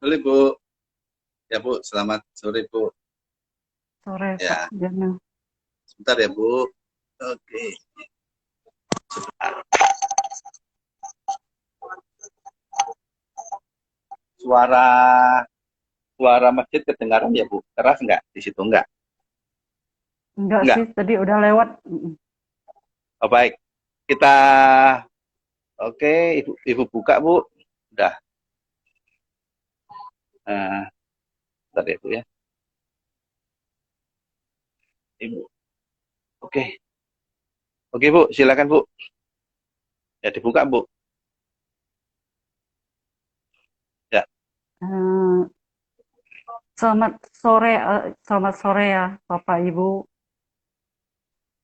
Boleh Bu, ya Bu, selamat sore Bu. Sore, Pak Ya, Jana. sebentar ya Bu. Oke, suara suara masjid kedengaran ya Bu. Keras nggak di situ nggak? Enggak sih, Nggak. tadi udah lewat. Oh baik, kita oke Ibu buka Bu. Udah. Nah, bentar ya Bu ya. Ibu. Oke, oke Bu, silakan Bu. Ya dibuka Bu. Ya, Eh, selamat sore ya, Bapak Ibu.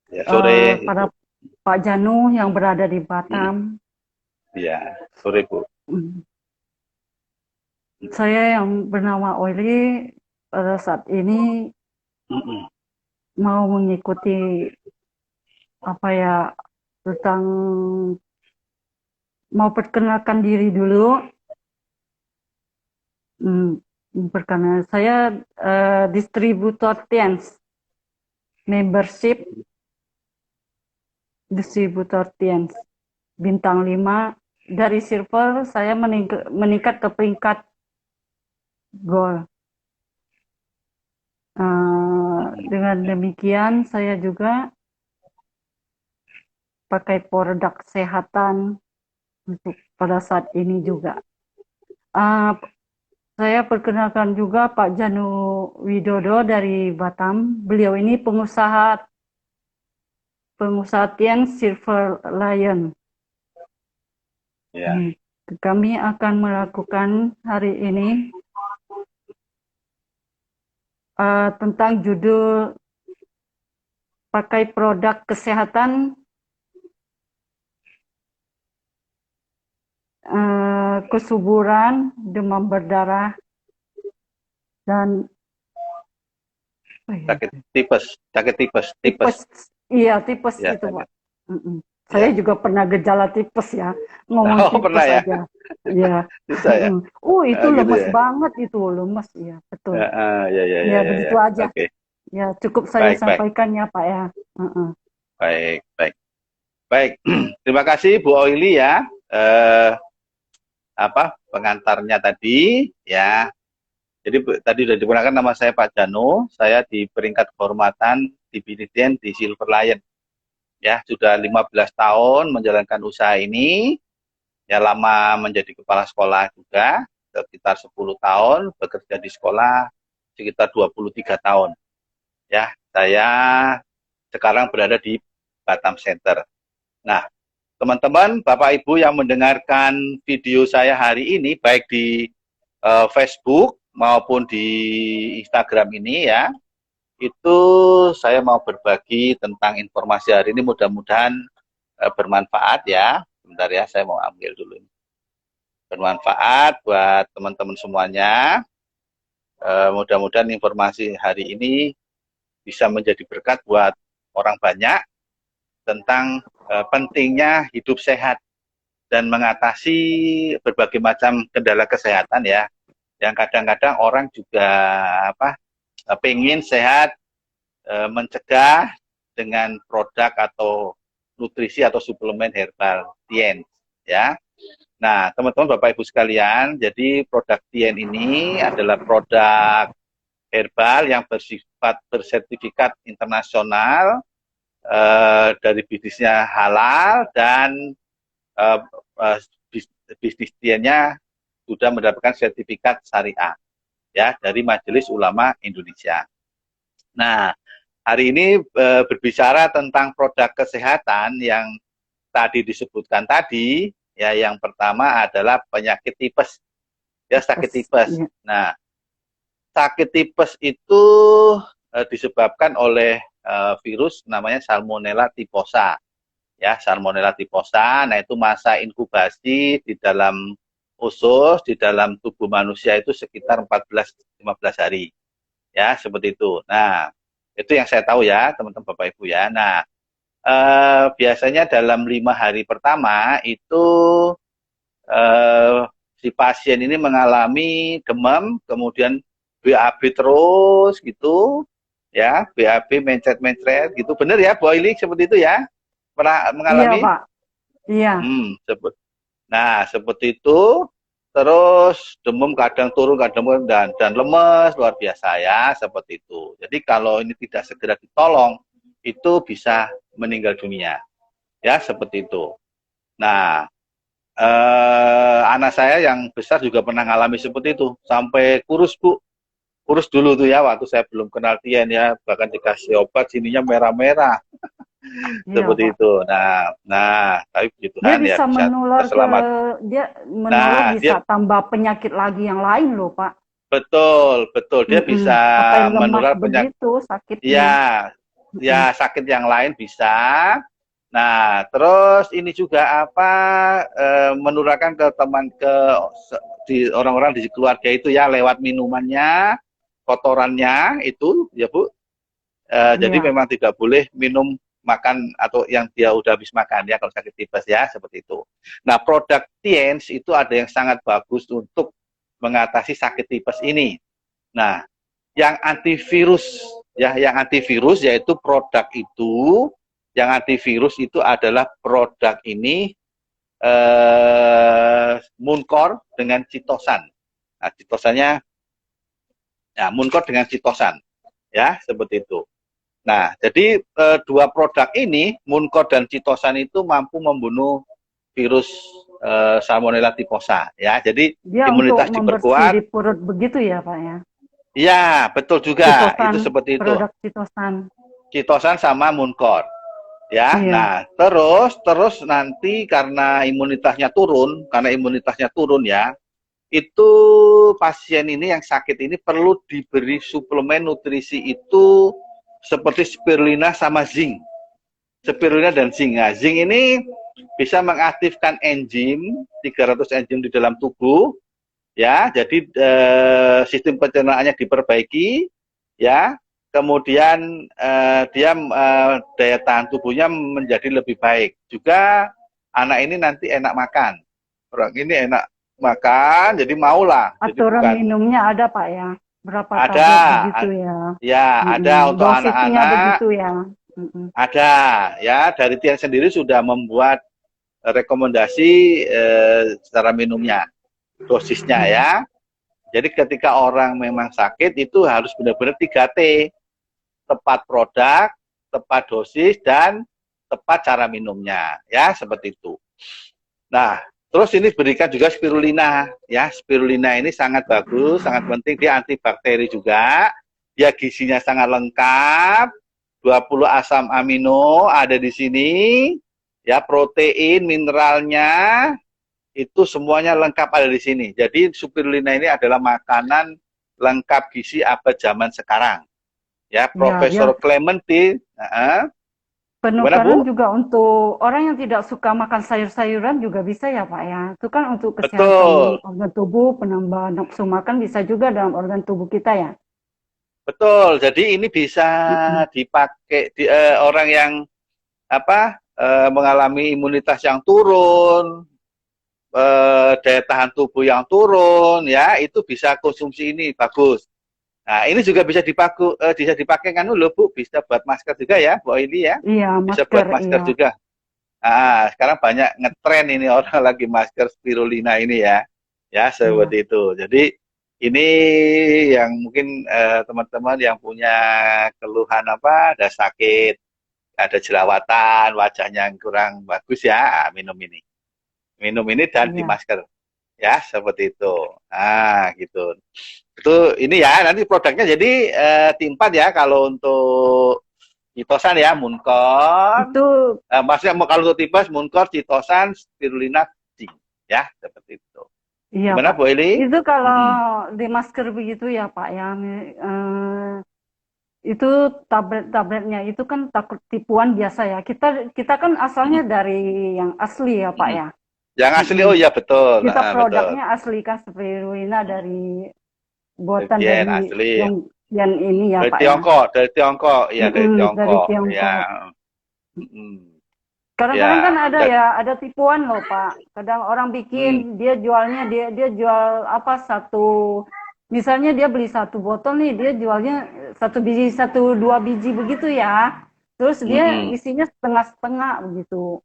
ya sore Pada Ibu. Pak Janu yang berada di Mm, Batam. Ya, sore Bu. Mm. Saya yang bernama Oili pada saat ini Mm-mm. mau mengikuti apa ya tentang mau perkenalkan diri dulu. Perkenalkan saya distributor TIANS membership distributor TIANS bintang 5 dari silver saya meningkat ke peringkat gold. Mm-mm. Dengan demikian saya juga pakai produk kesehatan untuk pada saat ini juga. Uh, saya perkenalkan juga Pak Janu Widodo dari Batam. Beliau ini pengusaha pengusaha Tian Silver Lion. Ya, Kami akan melakukan hari ini tentang judul pakai produk kesehatan kesuburan, demam berdarah, dan oh ya, sakit tipes. tipes. Iya, tipes Ya, itu, Pak. Mm-mm. Saya ya. juga pernah gejala tipes ya, ngomong Oh tipes pernah ya, aja. Iya. susah ya. Itu Gitu lemes ya. banget itu, lemes. Iya, betul. Ya, ya, Ya, ya, ya, begitu ya. aja. Oke, Ya, cukup saya baik, baik, sampaikan ya, Pak ya. Mm-mm. baik, baik, baik. Terima kasih Bu Oili ya, pengantarnya tadi ya. Jadi tadi sudah digunakan nama saya Pak Jano, saya di peringkat kehormatan di Binitian di Silver Lion. Ya, sudah 15 tahun menjalankan usaha ini, ya lama menjadi kepala sekolah juga, sekitar 10 tahun, bekerja di sekolah sekitar 23 tahun. Ya, saya sekarang berada di Batam Center. Nah, teman-teman, Bapak Ibu yang mendengarkan video saya hari ini, baik di Facebook maupun di Instagram ini ya, itu saya mau berbagi tentang informasi hari ini, mudah-mudahan bermanfaat ya. Sebentar ya, saya mau ambil dulu. Bermanfaat buat teman-teman semuanya. Mudah-mudahan informasi hari ini bisa menjadi berkat buat orang banyak tentang pentingnya hidup sehat dan mengatasi berbagai macam kendala kesehatan ya. Yang kadang-kadang orang juga pengen sehat, mencegah dengan produk atau nutrisi atau suplemen herbal Tien ya. Nah, teman-teman Bapak Ibu sekalian, jadi produk Tien ini adalah produk herbal yang bersifat bersertifikat internasional, dari bisnisnya halal dan eh, eh, bisnis Tiennya sudah mendapatkan sertifikat syariah ya dari Majelis Ulama Indonesia. Nah, hari ini berbicara tentang produk kesehatan yang tadi disebutkan tadi, ya yang pertama adalah penyakit tipes, ya sakit Tipes. tipes. Iya. Nah, sakit tipes itu disebabkan oleh virus namanya Salmonella typhosa. Ya, Salmonella typhosa. Nah, itu masa inkubasi di dalam usus, di dalam tubuh manusia itu sekitar 14-15 hari. Ya, seperti itu. Nah, itu yang saya tahu ya, teman-teman Bapak Ibu ya. Nah, biasanya dalam 5 hari pertama itu eh, si pasien ini mengalami demam, kemudian BAB terus gitu, ya, BAB mencret-mencret gitu. Benar ya, Bu Aili, seperti itu ya? Pernah Iya, mengalami? Pak. Iya. Nah, seperti itu. Terus demam kadang turun, kadang dan lemes luar biasa ya, seperti itu. Jadi kalau ini tidak segera ditolong, itu bisa meninggal dunia. Ya, seperti itu. Nah, anak saya yang besar juga pernah mengalami seperti itu, sampai kurus, Bu. Kurus dulu tuh ya, waktu saya belum kenal Tien ya, bahkan dikasih obat sininya merah-merah. Iya, Seperti Pak. itu. Nah, tapi puji Dia Tuhan ya bisa bisa menular ke terselamat. dia menular Nah, bisa dia tambah penyakit lagi yang lain loh, Pak. betul, betul. Dia bisa Sampai lemas menular penyakit, begitu sakitnya. ya, Mm-mm. ya sakit yang lain bisa. Nah, terus ini juga apa, menularkan ke teman, di orang-orang di keluarga itu ya, lewat minumannya, kotorannya itu ya Bu. Jadi Iya. memang tidak boleh minum, makan atau yang dia udah habis makan ya kalau sakit tipes ya, seperti itu. Nah, produk Tiens itu ada yang sangat bagus untuk mengatasi sakit tipes ini. Nah, yang antivirus ya, yang antivirus yaitu produk itu, yang antivirus itu adalah produk ini, Muncor dengan Citosan. Nah, Citosannya, ya, Muncor dengan Citosan ya, seperti itu. Nah, jadi dua produk ini, Muncor dan Citosan itu mampu membunuh virus Salmonella typhosa ya. Jadi Dia untuk imunitas membersih diperkuat. di perut begitu ya, Pak ya. Ya, betul juga. Citosan, Itu seperti itu. produk citosan. Citosan sama Muncor. Ya, Iya. nah terus nanti karena imunitasnya turun ya, itu pasien ini yang sakit ini perlu diberi suplemen nutrisi itu seperti spirulina sama zinc. Spirulina dan zinc. Nah, zinc ini bisa mengaktifkan enzim, 300 enzim di dalam tubuh, ya. Jadi sistem pencernaannya diperbaiki, ya. Kemudian dia daya tahan tubuhnya menjadi lebih baik. Juga anak ini nanti enak makan. Orang ini enak makan, jadi maulah. Jadi Aturan bukan minumnya ada, Pak ya. Berapa ada, tablet begitu ya. ya ada untuk Dosisnya anak-anak, begitu ya. Mm-mm. ada ya. Dari Tian sendiri sudah membuat rekomendasi secara minumnya, dosisnya Iya. ya. Jadi ketika orang memang sakit itu harus benar-benar 3T, tepat produk, tepat dosis, dan tepat cara minumnya, ya seperti itu. Nah, terus ini berikan juga spirulina, ya. Spirulina ini sangat bagus, sangat penting, dia antibakteri juga, dia gizinya sangat lengkap, 20 asam amino ada di sini, ya, protein, mineralnya, itu semuanya lengkap ada di sini. Jadi spirulina ini adalah makanan lengkap gizi abad zaman sekarang. Ya, Ya, Profesor dia Clementi, gimana penukaran Bu? juga untuk orang yang tidak suka makan sayur-sayuran juga bisa ya, Pak ya. Itu kan untuk kesehatan Betul, organ tubuh, penambah nafsu makan bisa juga dalam organ tubuh kita ya. betul. Jadi ini bisa Mm-mm. dipakai di orang yang apa, mengalami imunitas yang turun, daya tahan tubuh yang turun, ya itu bisa konsumsi ini bagus. Nah, ini juga bisa dipakai kan dulu Bu, bisa buat masker juga ya, Bu ini ya, Iya, bisa buat masker, masker iya. juga. Sekarang banyak ngetren ini orang lagi masker spirulina ini ya. Ya, Iya. seperti itu. Jadi ini yang mungkin teman-teman yang punya keluhan apa, ada sakit, ada jerawatan, wajahnya yang kurang bagus ya, minum ini. Minum ini dan di Iya. masker. Ya, seperti itu. Gitu. Itu ini ya, nanti produknya jadi timpat ya kalau untuk Citosan ya, Muncor. Itu Maksudnya kalau untuk tipes, Muncor, Citosan, Spirulina, zinc. Ya, seperti itu. iya, Gimana Pak. Bu Eli? Itu kalau Mm-mm. di masker begitu ya, Pak ya. Itu tablet-tabletnya itu kan takut tipuan biasa ya. Kita kita kan asalnya Mm-mm. dari yang asli ya, Pak Mm-mm. ya. Yang asli, oh Mm-mm. ya betul. Kita Betul. produknya asli kan spirulina dari buatan Dirjen dari asli. yang ini ya, Dari Pak ya. Tiongkok, dari Tiongkok. Iya, dari Dari Tiongkok. Ya. Tiongkok. Mm-mm. Kadang-kadang kan Ya, ada ya, ada tipuan loh Pak. Kadang orang hmm, bikin, dia jualnya, dia jual apa satu, misalnya dia beli satu botol nih, dia jualnya satu biji, satu dua biji begitu ya. Terus dia mm-mm. isinya setengah-setengah begitu.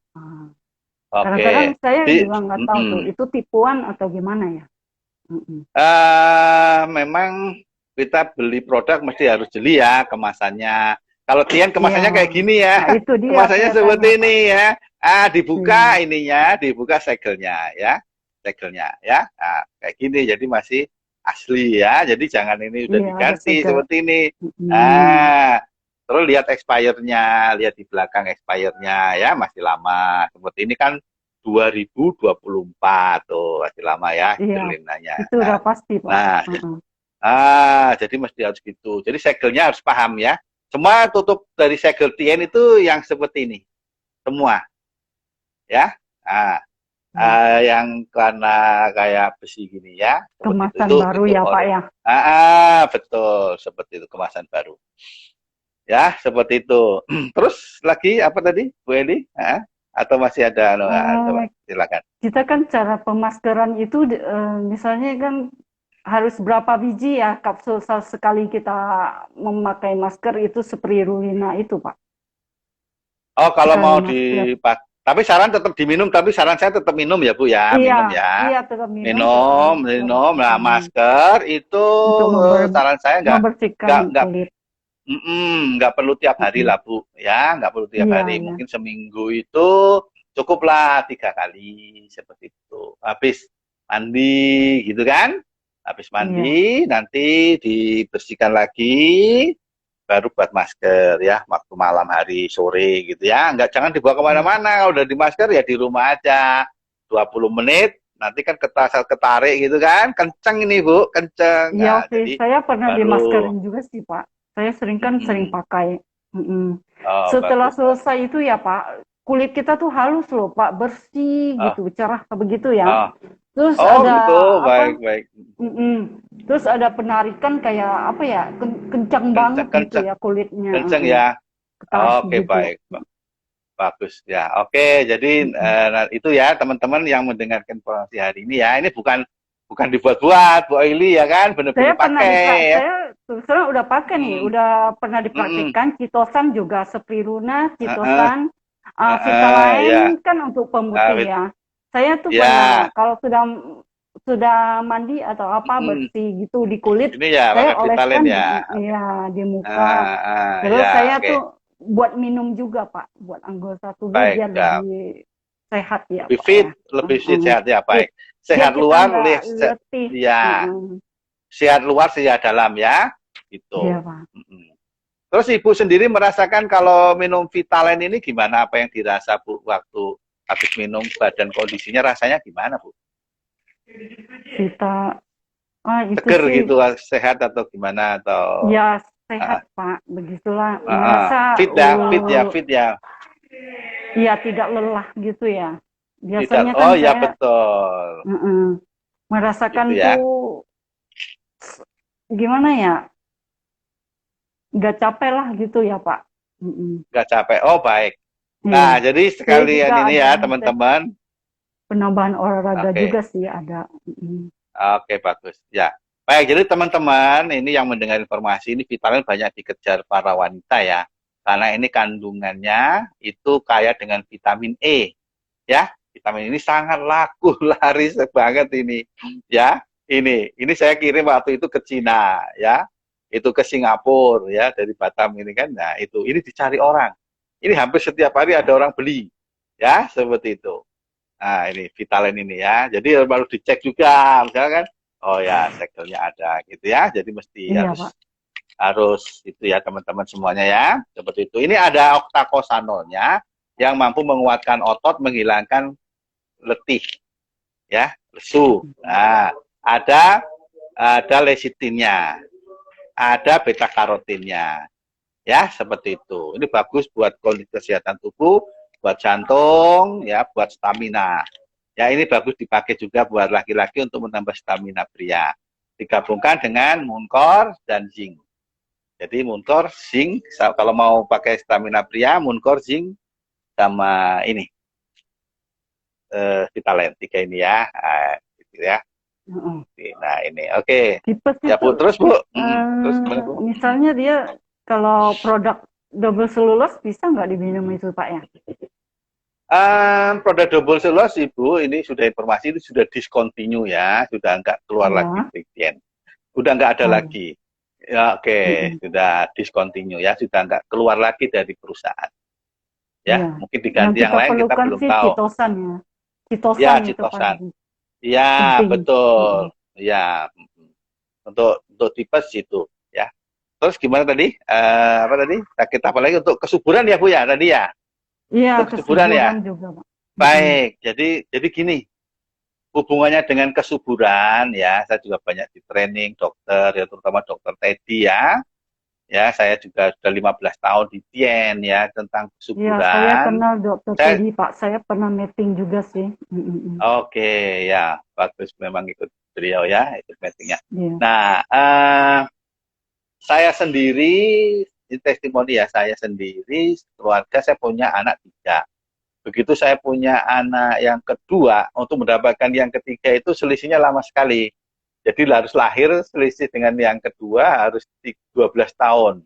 Kadang-kadang Oke. saya Di, juga nggak tahu tuh, mm-mm. itu tipuan atau gimana ya. Mm-mm. Memang kita beli produk mesti harus jeli ya kemasannya. Kalau Tian Iya, kemasannya kayak gini ya, nah itu dia kemasannya saya tanya seperti Pak. ini ya. Dibuka Iya, ininya, dibuka segelnya ya, segelnya ya. Nah, kayak gini jadi masih asli ya. Jadi jangan ini udah iya ada diganti segel. seperti ini. Mm-mm. Ah, terus lihat expirednya, lihat di belakang expirednya ya masih lama. Seperti ini kan 2024 tuh masih lama ya Iya, Berlinanya. itu udah pasti Pak. Nah, Mm-mm. jadi mesti harus gitu. Jadi segelnya harus paham ya. Semua tutup dari segel TN itu yang seperti ini, semua ya. Nah, Iya. yang karena kayak besi gini ya, seperti itu. Kemasan baru Itu ya Pak ori. ya. Betul, seperti itu kemasan baru. Ya, seperti itu. Terus lagi apa tadi, Bu Eli? Atau masih ada? Coba Eh, silakan. kita kan cara pemaskeran itu misalnya kan harus berapa biji ya kapsul sekali kita memakai masker itu spirulina itu Pak. Oh, kalau Sekali mau masker. dipak, tapi saran tetap diminum, tapi saran saya tetap minum ya Bu ya, Iya, minum ya. iya tetap minum setelah Minum, masker. minum. Nah, Mm. masker itu Untuk saran saya membersihkan nggak kulit. nggak perlu tiap hari Mm-mm. lah Bu, ya, nggak perlu tiap Iya, hari. iya. Mungkin seminggu itu cukuplah 3 kali seperti itu. Habis mandi, gitu kan? Habis Iya. mandi nanti dibersihkan lagi, baru buat masker ya, waktu malam hari sore gitu ya. Nggak jangan dibawa Iya. kemana-mana. Kalau udah di masker ya di rumah aja. 20 menit nanti kan ketarik gitu kan, kenceng ini Bu, kenceng. Iya Nah, sih, jadi saya pernah baru dimaskerin juga sih Pak. Saya sering mm-mm. pakai. Mm-mm. Oh, Setelah bagus, bagus. selesai itu ya Pak, kulit kita tuh halus loh Pak, bersih Oh, gitu, cerah begitu ya. oh, Terus oh ada gitu, baik, apa? baik. Mm-mm. Terus ada penarikan kayak apa ya, kencang Kenceng, banget gitu kenceng, ya kulitnya. kenceng ya. Ketarik Oke, begitu. baik, bagus ya. Oke, jadi Mm-mm. nah, itu ya teman-teman yang mendengarkan informasi hari ini ya. Ini bukan dibuat-buat, Bu Aili ya kan, Saya benar-benar pernah pakai ya. saya terus terang udah pakai nih, Hmm, udah pernah hmm, dipraktikkan Citosan juga, Spirulina, heeh, Citosan, ya, Vitalain kan untuk ah, pemutih ya. Saya tuh pernah ya, kalau sudah mandi atau apa hmm, bersih gitu di kulit, ini ya saya pakai Vitamin oleskan ya. ya di muka. Terus Ya, saya oke, tuh buat minum juga Pak, buat anggota tubuh baik biar ya. lebih sehat ya Lebih Pak fit, ya. lebih fit Mm-mm. sehat ya, Fit. baik. Biar Sehat kita luar, nggak letih. ya, Mm-mm. sehat luar, sehat dalam ya, Iya gitu. Pak. Mm-mm. Terus Ibu sendiri merasakan kalau minum Vitalen ini gimana? Apa yang dirasa Bu waktu habis minum, badan kondisinya rasanya gimana Bu? Kita, itu Seger sih, gitu, sehat atau gimana? Atau ya sehat uh, Pak, begitulah. Merasa, fit ya, fit ya, fit ya. ya tidak lelah gitu ya. Tidak, Biasanya oh kan ya saya betul, gitu merasakan ya. tuh gimana ya, nggak capek lah gitu ya Pak. Mm-mm. Nggak capek. Oh baik. Iya, Nah jadi dia juga sekalian ini ada ya teman-teman. penambahan olahraga juga Oke. sih ada. Mm-mm. Oke, bagus. Ya. Baik, jadi teman-teman, ini yang mendengar informasi ini vitamin banyak dikejar para wanita ya. Karena ini kandungannya itu kaya dengan vitamin E. Ya, vitamin ini sangat laku, laris banget ini. Ya, ini saya kirim waktu itu ke Cina, ya. Itu ke Singapura, ya, dari Batam ini kan. Nah, ini dicari orang. Ini hampir setiap hari ada orang beli. Ya, seperti itu. Nah, ini Vitalen ini ya. Jadi baru dicek juga, misalnya kan, oh ya, segelnya ada gitu ya. Jadi mesti Iya harus Pak. harus itu ya teman-teman semuanya ya. Seperti itu. Ini ada oktakosanolnya yang mampu menguatkan otot, menghilangkan letih, ya, lesu. Nah, ada lecitinnya, ada beta karotinnya, ya seperti itu. Ini bagus buat kondisi kesehatan tubuh, buat jantung, ya, buat stamina. Ya ini bagus dipakai juga buat laki-laki untuk menambah stamina pria. Digabungkan dengan Muncor dan Zinc. Jadi Muncor, Zinc, kalau mau pakai stamina pria, Muncor, Zinc, sama ini Vitaland 3 ini ya. Nah, gitu ya. Heeh. Nah, ini oke. Tipes Ya, itu Bu. Terus, Bu. Terus gimana, Bu? misalnya dia kalau produk double cellulose bisa nggak diminum itu Pak ya? Produk double cellulose, Ibu, ini sudah informasi itu sudah discontinue ya, sudah nggak keluar lagi Ya. Brigjen. Udah nggak ada Oh. lagi. Ya, oke, Mm-mm. sudah discontinue ya, sudah nggak keluar lagi dari perusahaan. Ya, Iya. mungkin Yang diganti yang kita lain kita perlukan belum sih tahu. citosan ya. Ya, Citosan itu Citosan. paling Ya, penting. Mm-mm. betul. Ya, untuk tipes itu ya. Terus gimana tadi? Apa tadi? Sakit apa lagi untuk kesuburan ya, Bu ya, tadi ya? Iya, Untuk kesuburan ya. kesuburan juga Pak. Mm-mm. Baik. Jadi gini, hubungannya dengan kesuburan ya, saya juga banyak di training dokter ya, terutama dokter Teddy ya. Ya, saya juga sudah 15 tahun di Tien ya tentang Iya, saya kesuburan. kenal Dokter Saya Teddy Pak. Saya pernah meeting juga sih. Mm-mm. oke ya, bagus memang ikut beliau ya, ikut meetingnya. Iya. Nah, saya sendiri, ini testimoni ya, saya sendiri, keluarga saya punya anak 3. Begitu saya punya anak yang kedua, untuk mendapatkan yang ketiga itu selisihnya lama sekali. Jadi harus lahir selisih dengan yang kedua harus 12 tahun.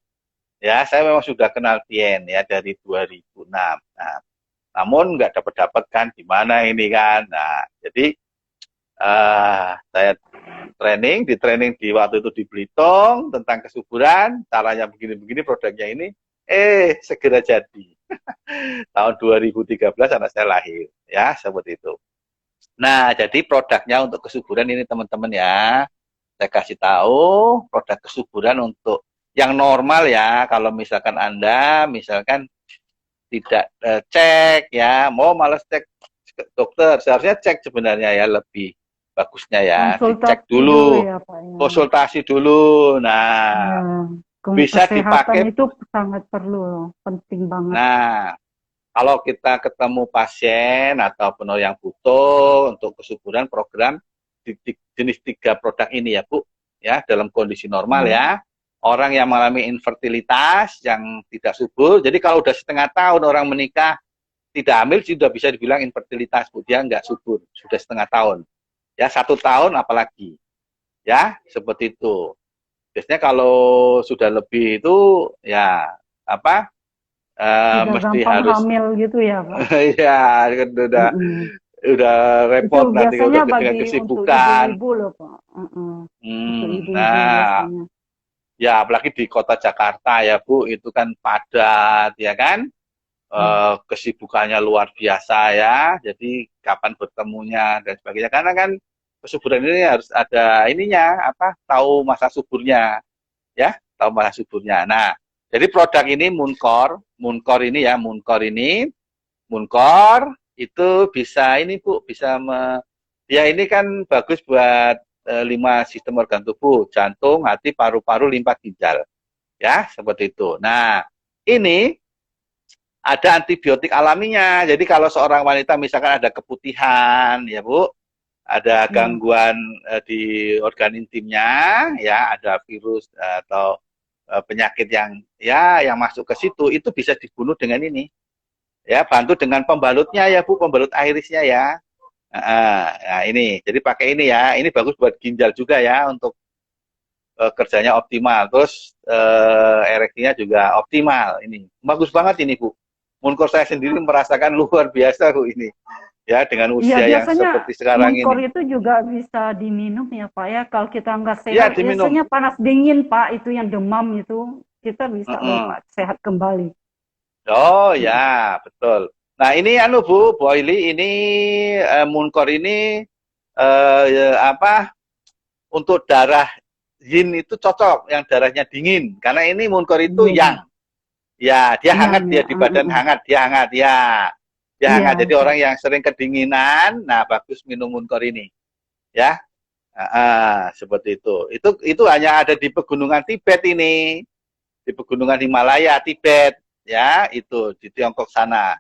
Ya, saya memang sudah kenal Tien ya dari 2006. Nah, namun nggak dapat kan gimana ini kan. Nah, jadi saya di training di waktu itu di Belitung tentang kesuburan, caranya begini-begini, produknya ini, segera jadi. Tahun 2013 anak saya lahir, ya seperti itu. Nah, jadi produknya untuk kesuburan ini teman-teman ya, saya kasih tahu produk kesuburan untuk yang normal ya, kalau misalkan Anda misalkan tidak cek ya, mau males cek ke dokter, seharusnya cek sebenarnya ya, lebih bagusnya ya, dicek Konsultasi dulu dulu, ya Pak ya. konsultasi dulu. Ya, Nah, bisa kesehatan dipakai. itu sangat perlu, penting banget. Nah, kalau kita ketemu pasien ataupun orang yang butuh untuk kesuburan program jenis 3 produk ini ya Bu, ya dalam kondisi normal Ya. ya. Orang yang mengalami infertilitas, yang tidak subur, jadi kalau udah setengah tahun orang menikah tidak hamil sudah bisa dibilang infertilitas Bu, dia nggak subur, sudah setengah tahun. Ya 1 tahun apalagi, ya seperti itu. Biasanya kalau sudah lebih itu ya apa? Sudah Mesti gampang harus hamil gitu ya Pak. ya kan Mm-mm. udah Itu repot nanti kalau biasanya udah dengan untuk kesibukan. ibu-ibu loh Pak. Untuk ibu-ibu Nah, biasanya. ya apalagi di kota Jakarta ya Bu, itu kan padat ya kan, Ya. kesibukannya luar biasa ya. Jadi kapan bertemunya dan sebagainya. Karena kan kesuburan ini harus ada ininya apa? Tahu masa suburnya ya, tahu masa suburnya. Nah, jadi produk ini Muncor ini ya, Muncor itu bisa ini Bu, bisa ya ini kan bagus buat 5 sistem organ tubuh, jantung, hati, paru-paru, limpa, ginjal. Ya, seperti itu. Nah, ini ada antibiotik alaminya. Jadi kalau seorang wanita misalkan ada keputihan, ya Bu, ada Ya. gangguan di organ intimnya, ya, ada virus atau penyakit yang masuk ke situ, itu bisa dibunuh dengan ini. Ya, bantu dengan pembalutnya ya Bu, pembalut irisnya ya. Nah, ini, jadi pakai ini ya. Ini bagus buat ginjal juga ya, untuk kerjanya optimal. Terus ereksinya juga optimal. Ini bagus banget ini Bu. Munkor saya sendiri merasakan luar biasa Bu ini. Ya, dengan Iya, usia yang biasanya seperti sekarang Muncor ini. itu juga bisa diminum ya Pak ya. Kalau kita nggak Ya, sehat, diminum. biasanya panas dingin Pak, itu yang demam itu kita bisa loh Mm-mm. Pak sehat kembali. Oh ya, betul. Nah, ini anu Bu, Boyli, ini Munkor ini apa, untuk darah yin itu cocok, yang darahnya dingin. Karena ini Munkor itu Iya, yang, ya dia yang hangat, ya. dia di badan hangat, dia hangat, ya. Dia Iya hangat. Jadi Pak. orang yang sering kedinginan, nah bagus minum Munkor ini, ya. Seperti itu. Itu hanya ada di pegunungan Tibet ini, di pegunungan Himalaya, Tibet, ya, itu di Tiongkok sana.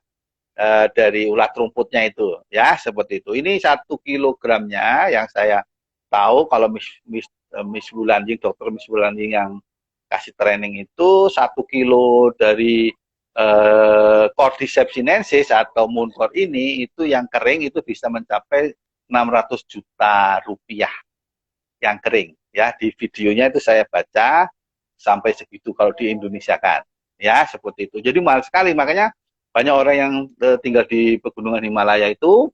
Dari ulat rumputnya itu ya, seperti itu. Ini 1 kilogramnya yang saya tahu, kalau Miss Wulanding, dokter Miss Wulanding yang kasih training itu 1 kilo dari Cordyceps sinensis atau Mooncor ini itu yang kering itu bisa mencapai 600 juta rupiah yang kering ya. Di videonya itu saya baca sampai segitu kalau di Indonesia kan ya, seperti itu. Jadi mahal sekali, makanya banyak orang yang tinggal di pegunungan Himalaya itu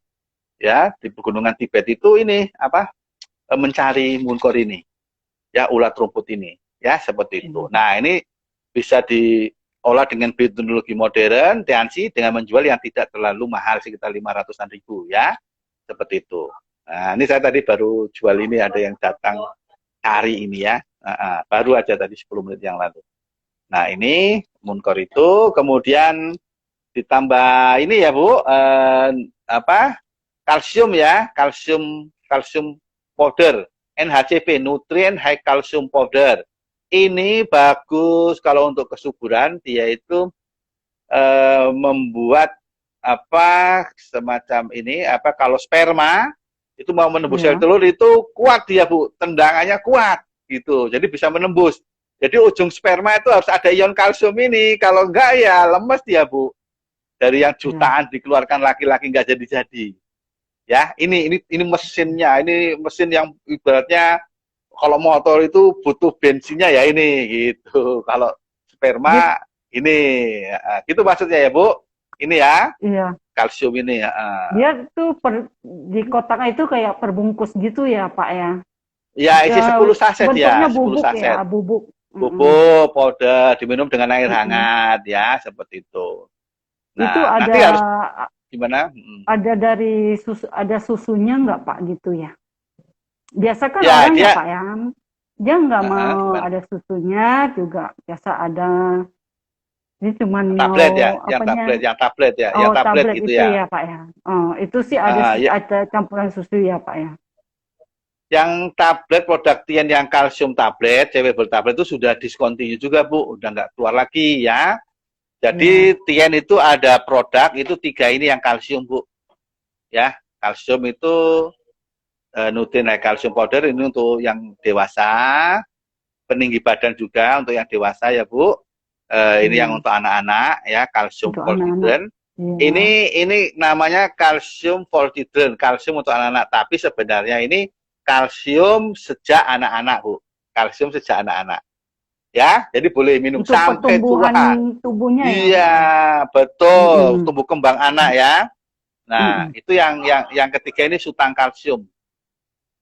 ya, di pegunungan Tibet itu ini apa, mencari Mooncor ini ya, ulat rumput ini ya, seperti itu. Nah, ini bisa diolah dengan biotehnologi modern, Tiansi, dengan menjual yang tidak terlalu mahal, sekitar 500-an ribu ya, seperti itu. Nah, ini saya tadi baru jual ini, ada yang datang cari ini ya, baru aja tadi 10 menit yang lalu. Nah, ini Mooncor itu, kemudian ditambah ini ya Bu, apa, kalsium ya, kalsium powder, NHCP, Nutrient High Calcium Powder. Ini bagus kalau untuk kesuburan, dia itu membuat apa semacam ini, apa, kalau sperma itu mau menembus sel telur itu kuat dia Bu, tendangannya kuat gitu, jadi bisa menembus. Jadi ujung sperma itu harus ada ion kalsium ini, kalau enggak ya lemes dia Bu. Dari yang jutaan dikeluarkan laki-laki nggak jadi-jadi. Ya, ini mesinnya, ini mesin yang ibaratnya kalau motor itu butuh bensinnya ya ini gitu. Kalau sperma ini gitu maksudnya ya Bu. Ini ya. Iya. Kalsium ini ya. Dia tuh di kotaknya itu kayak perbungkus gitu ya Pak ya. Ya, isi 10 saset ya, 10 bubuk saset. Ya, bubuk. Bubuk, powder, diminum dengan air hangat ya, seperti itu. Nah, itu ada nanti harus gimana? Ada dari susu, ada susunya nggak Pak gitu ya? Biasa kan ya, orang ya Pak ya, dia nggak mau ada susunya juga. Biasa ada, ini cuma tablet ya, yang tablet ya, yang tablet gitu itu ya Pak ya. Oh, itu sih ada campuran susu ya Pak ya. Yang tablet produk Tien yang kalsium tablet, chewable tablet itu sudah discontinue juga Bu, udah nggak keluar lagi ya. Jadi Tien itu ada produk itu 3 ini yang kalsium Bu, ya. Kalsium itu Nutrient High Calcium Powder ini untuk yang dewasa, peninggi badan juga untuk yang dewasa ya Bu. Ini yang untuk anak-anak ya, kalsium fortidren. Ini namanya kalsium fortidren, kalsium untuk anak-anak. Tapi sebenarnya ini kalsium sejak anak-anak Bu, kalsium sejak anak-anak. Ya, jadi boleh minum untuk sampai tua. Tubuhnya iya, ya. Betul, tumbuh kembang anak ya. Nah, itu yang ketiga ini sutang kalsium.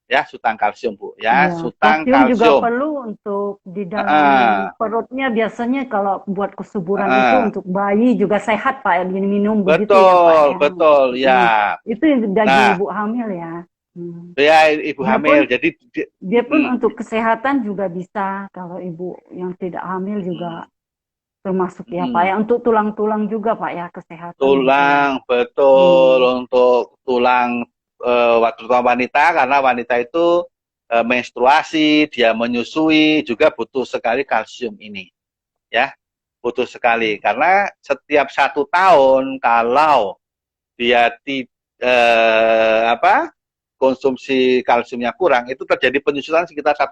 Ya, sutang kalsium Bu, ya, sutang kalsium juga perlu untuk di dalam perutnya, biasanya kalau buat kesuburan itu untuk bayi juga sehat Pak ya, diminum begitu ya Pak ya. Betul, ya. Itu bagi ibu hamil ya. Ya, ibu hamil. Jadi dia pun untuk kesehatan juga bisa, kalau ibu yang tidak hamil juga termasuk ya Pak ya, untuk tulang-tulang juga Pak ya, kesehatan. Tulang, betul, untuk tulang waktu wanita, karena wanita itu menstruasi, dia menyusui, juga butuh sekali kalsium ini. Ya, butuh sekali. Karena setiap 1 tahun, kalau dia konsumsi kalsiumnya kurang, itu terjadi penyusutan sekitar 1%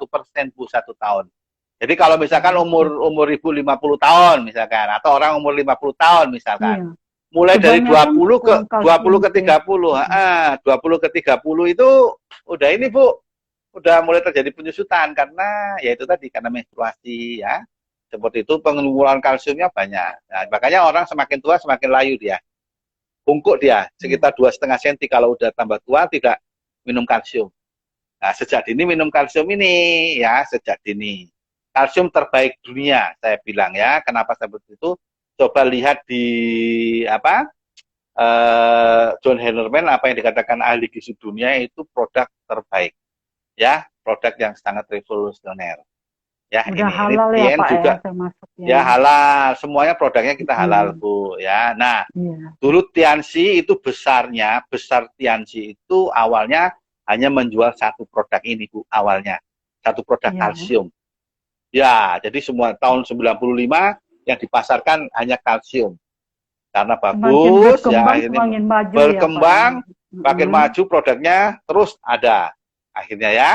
Bu, 1 tahun. Jadi kalau misalkan umur ibu 50 tahun misalkan, atau orang umur 50 tahun misalkan, mulai dari 20 ke 30, 20 ke 30 itu udah ini Bu, udah mulai terjadi penyusutan, karena ya itu tadi, karena menstruasi ya. Seperti itu, pengumpulan kalsiumnya banyak. Nah, makanya orang semakin tua semakin layu dia. Bungkuk dia sekitar 2,5 cm kalau udah tambah tua, tidak minum kalsium. Nah, sejak dini minum kalsium ini ya, sejak dini. Kalsium terbaik dunia, saya bilang ya. Kenapa seperti itu? Coba lihat di John Hellerman, apa yang dikatakan ahli gizi dunia, itu produk terbaik ya, produk yang sangat revolusioner ya. Udah halal ya Pak juga, ya, termasuk ya halal, semuanya produknya kita halal Bu ya. Nah, dulu Tiansi itu besar Tiansi itu awalnya hanya menjual 1 produk ini Bu, awalnya 1 produk kalsium. Ya, jadi semua tahun 95 yang dipasarkan hanya kalsium. Karena bagus, ya akhirnya berkembang, makin maju produknya, terus ada. Akhirnya ya.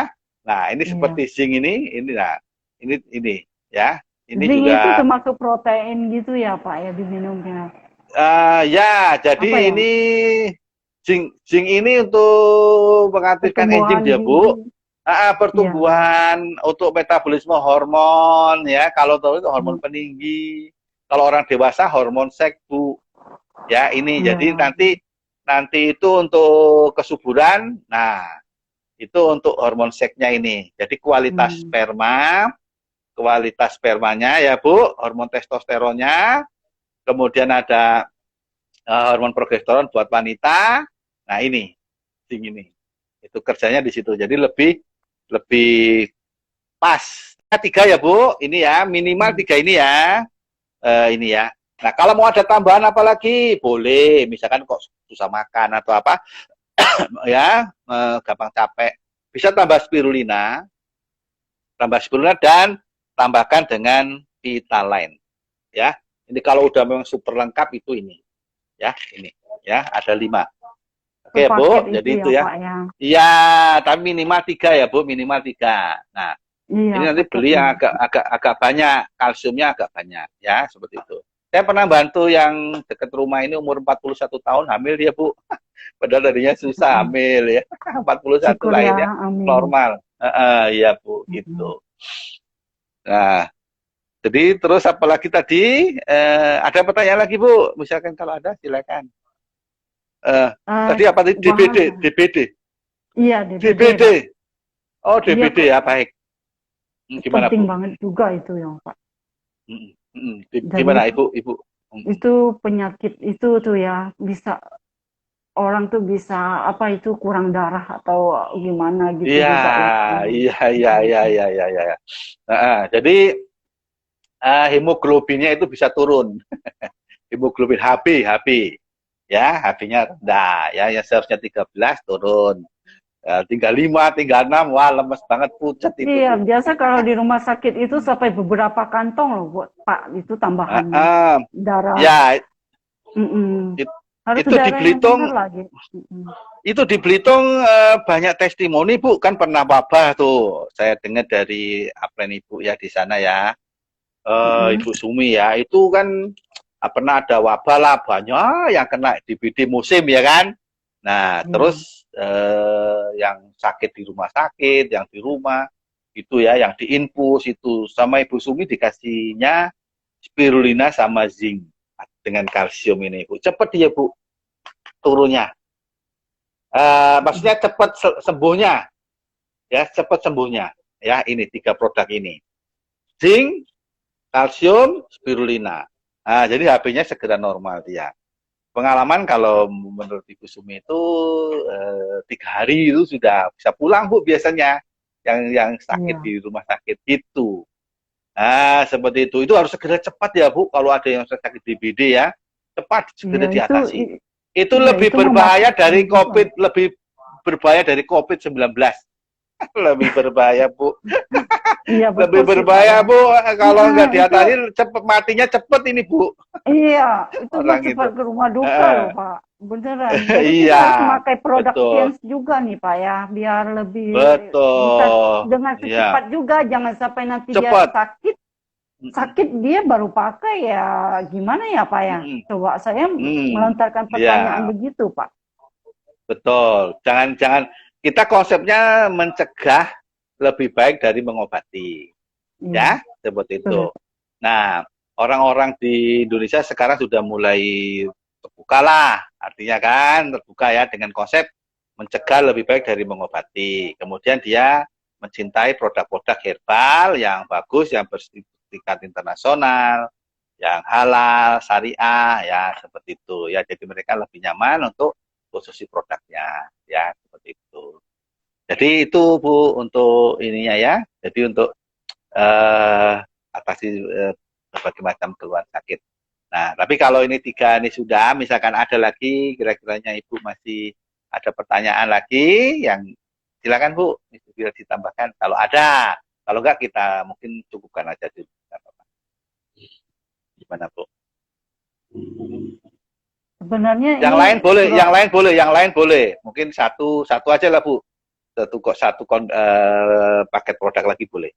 Nah, ini seperti zinc ini nah, ini ya. Ini zinc juga itu termasuk protein gitu ya Pak ya, diminumnya. Ya, jadi Apa ya? ini zinc ini untuk mengaktifkan enzim Pertumbuhan dia, biji. Bu. Iya. Pertumbuhan untuk metabolisme hormon ya. Kalau tahu itu hormon Hmm. peninggi. Kalau orang dewasa hormon seks, Bu. Ya, ini Iya. jadi nanti nanti itu untuk kesuburan. Nah, itu untuk hormon seksnya ini. Jadi Hmm. kualitas spermanya ya, Bu, hormon testosteronnya, kemudian ada hormon progesteron buat wanita. Nah, ini itu kerjanya di situ. Jadi lebih lebih pas. Tiga ya, Bu, ini ya minimal Hmm. tiga ini ya. Ini ya. Nah, kalau mau ada tambahan apa lagi boleh, misalkan kok susah makan atau apa ya, gampang capek, bisa tambah spirulina dan tambahkan dengan Vitaline ya. Ini kalau udah memang super lengkap itu ini ya, ini ya, ada 5. Oke, Sepaket Bu, itu jadi ya itu ya. Pak ya. Iya, tapi minimal 3 ya, Bu, minimal 3. Nah, Iya ini nanti beli paketnya. yang agak banyak, kalsiumnya agak banyak ya, seperti itu. Saya pernah bantu yang dekat rumah ini umur 41 tahun hamil dia, Bu. Padahal tadinya susah Hmm. hamil ya. 41 Syukur ya, lahirnya amin. normal. Iya, Bu, Hmm. gitu. Nah, jadi terus apalagi tadi, ada pertanyaan lagi, Bu? Misalkan kalau ada silakan. Eh, Eh, Tadi apa tadi? DBD, bahan, DBD, iya DBD Pak. DBD. Oh, Iya DBD ya, baik. Gimana, penting Bu? banget juga itu ya Pak. Gimana, Jadi Ibu? Ibu? itu penyakit itu tuh ya bisa orang tuh bisa apa itu kurang darah atau gimana gitu Iya, juga itu. iya, iya, iya, iya, iya, iya. Jadi hemoglobinnya itu bisa turun. Hemoglobin HB, ya, HB-nya rendah, ya, yang seharusnya 13 turun. Tinggal 5, tinggal 6, wah lemes banget, pucat itu, Iya, Bu. biasa kalau di rumah sakit itu sampai beberapa kantong loh buat Pak itu tambahannya Uh, darah. ya, Mm-mm. it, Harus itu di darah yang benar Belitung, lagi. Mm-mm. banyak testimoni, Bu, kan pernah wabah tuh. Saya dengar dari upline Ibu ya di sana ya. Mm-mm. Ibu Sumi ya, itu kan pernah ada wabah lah, banyak yang kena DBD musim ya kan. Nah, Iya, terus yang sakit di rumah sakit, yang di rumah itu ya, yang diinfus itu sama Ibu Sumi dikasihnya spirulina sama zinc dengan kalsium ini, Bu. Cepet dia, Bu, turunnya. Maksudnya cepat sembuhnya, ya, cepat sembuhnya. Ya, ini 3 produk ini. Zinc, kalsium, spirulina. Nah, jadi HB-nya segera normal dia. Pengalaman kalau menurut Ibu Sumi itu 3 hari itu sudah bisa pulang, Bu, biasanya yang sakit iya, di rumah sakit itu. Nah, seperti itu. Itu harus segera cepat ya, Bu. Kalau ada yang sakit DBD ya, cepat iya segera diatasi. Itu iya lebih itu berbahaya memakan dari juga. COVID, lebih berbahaya dari COVID-19. Lebih berbahaya, Bu. Iya Lebih betul sih Pak ya. berbahaya, Bu. Kalau Heeh, nggak itu diatasi, cepet matinya cepet ini, Bu. iya itu mah Orang cepat itu. ke rumah duka loh Pak. Beneran. Jadi kita Iya, harus pakai produk betul. Tiens juga nih Pak ya, biar lebih bisa Betul. dengan Iya, secepat juga. Jangan sampai nanti dia cepat. sakit, Mm-mm. sakit dia baru pakai ya gimana ya Pak ya? Mm-mm. Coba saya melontarkan Iya, pertanyaan begitu Pak. betul. Jangan kita konsepnya mencegah lebih baik dari mengobati. Iya, Ya, seperti betul ya itu. Pak. Nah, orang-orang di Indonesia sekarang sudah mulai terbuka lah. Artinya kan terbuka ya dengan konsep mencegah lebih baik dari mengobati. Kemudian dia mencintai produk-produk herbal yang bagus, yang bersertifikat internasional, yang halal, syariah, ya seperti itu. Ya, jadi mereka lebih nyaman untuk konsumsi produknya, ya seperti itu. Jadi itu, Bu, untuk ininya ya. Jadi untuk eh, atasi berbagai macam keluhan sakit. Nah, tapi kalau ini 3 ini sudah, misalkan ada lagi, kira-kiranya Ibu masih ada pertanyaan lagi, yang silakan, Bu, itu bisa ditambahkan. Kalau ada, kalau enggak kita mungkin cukupkan aja dulu. Gimana, Bu? Sebenarnya Yang ini lain boleh, pro, yang lain boleh, yang lain boleh. Mungkin satu satu aja lah, Bu. Paket produk lagi boleh.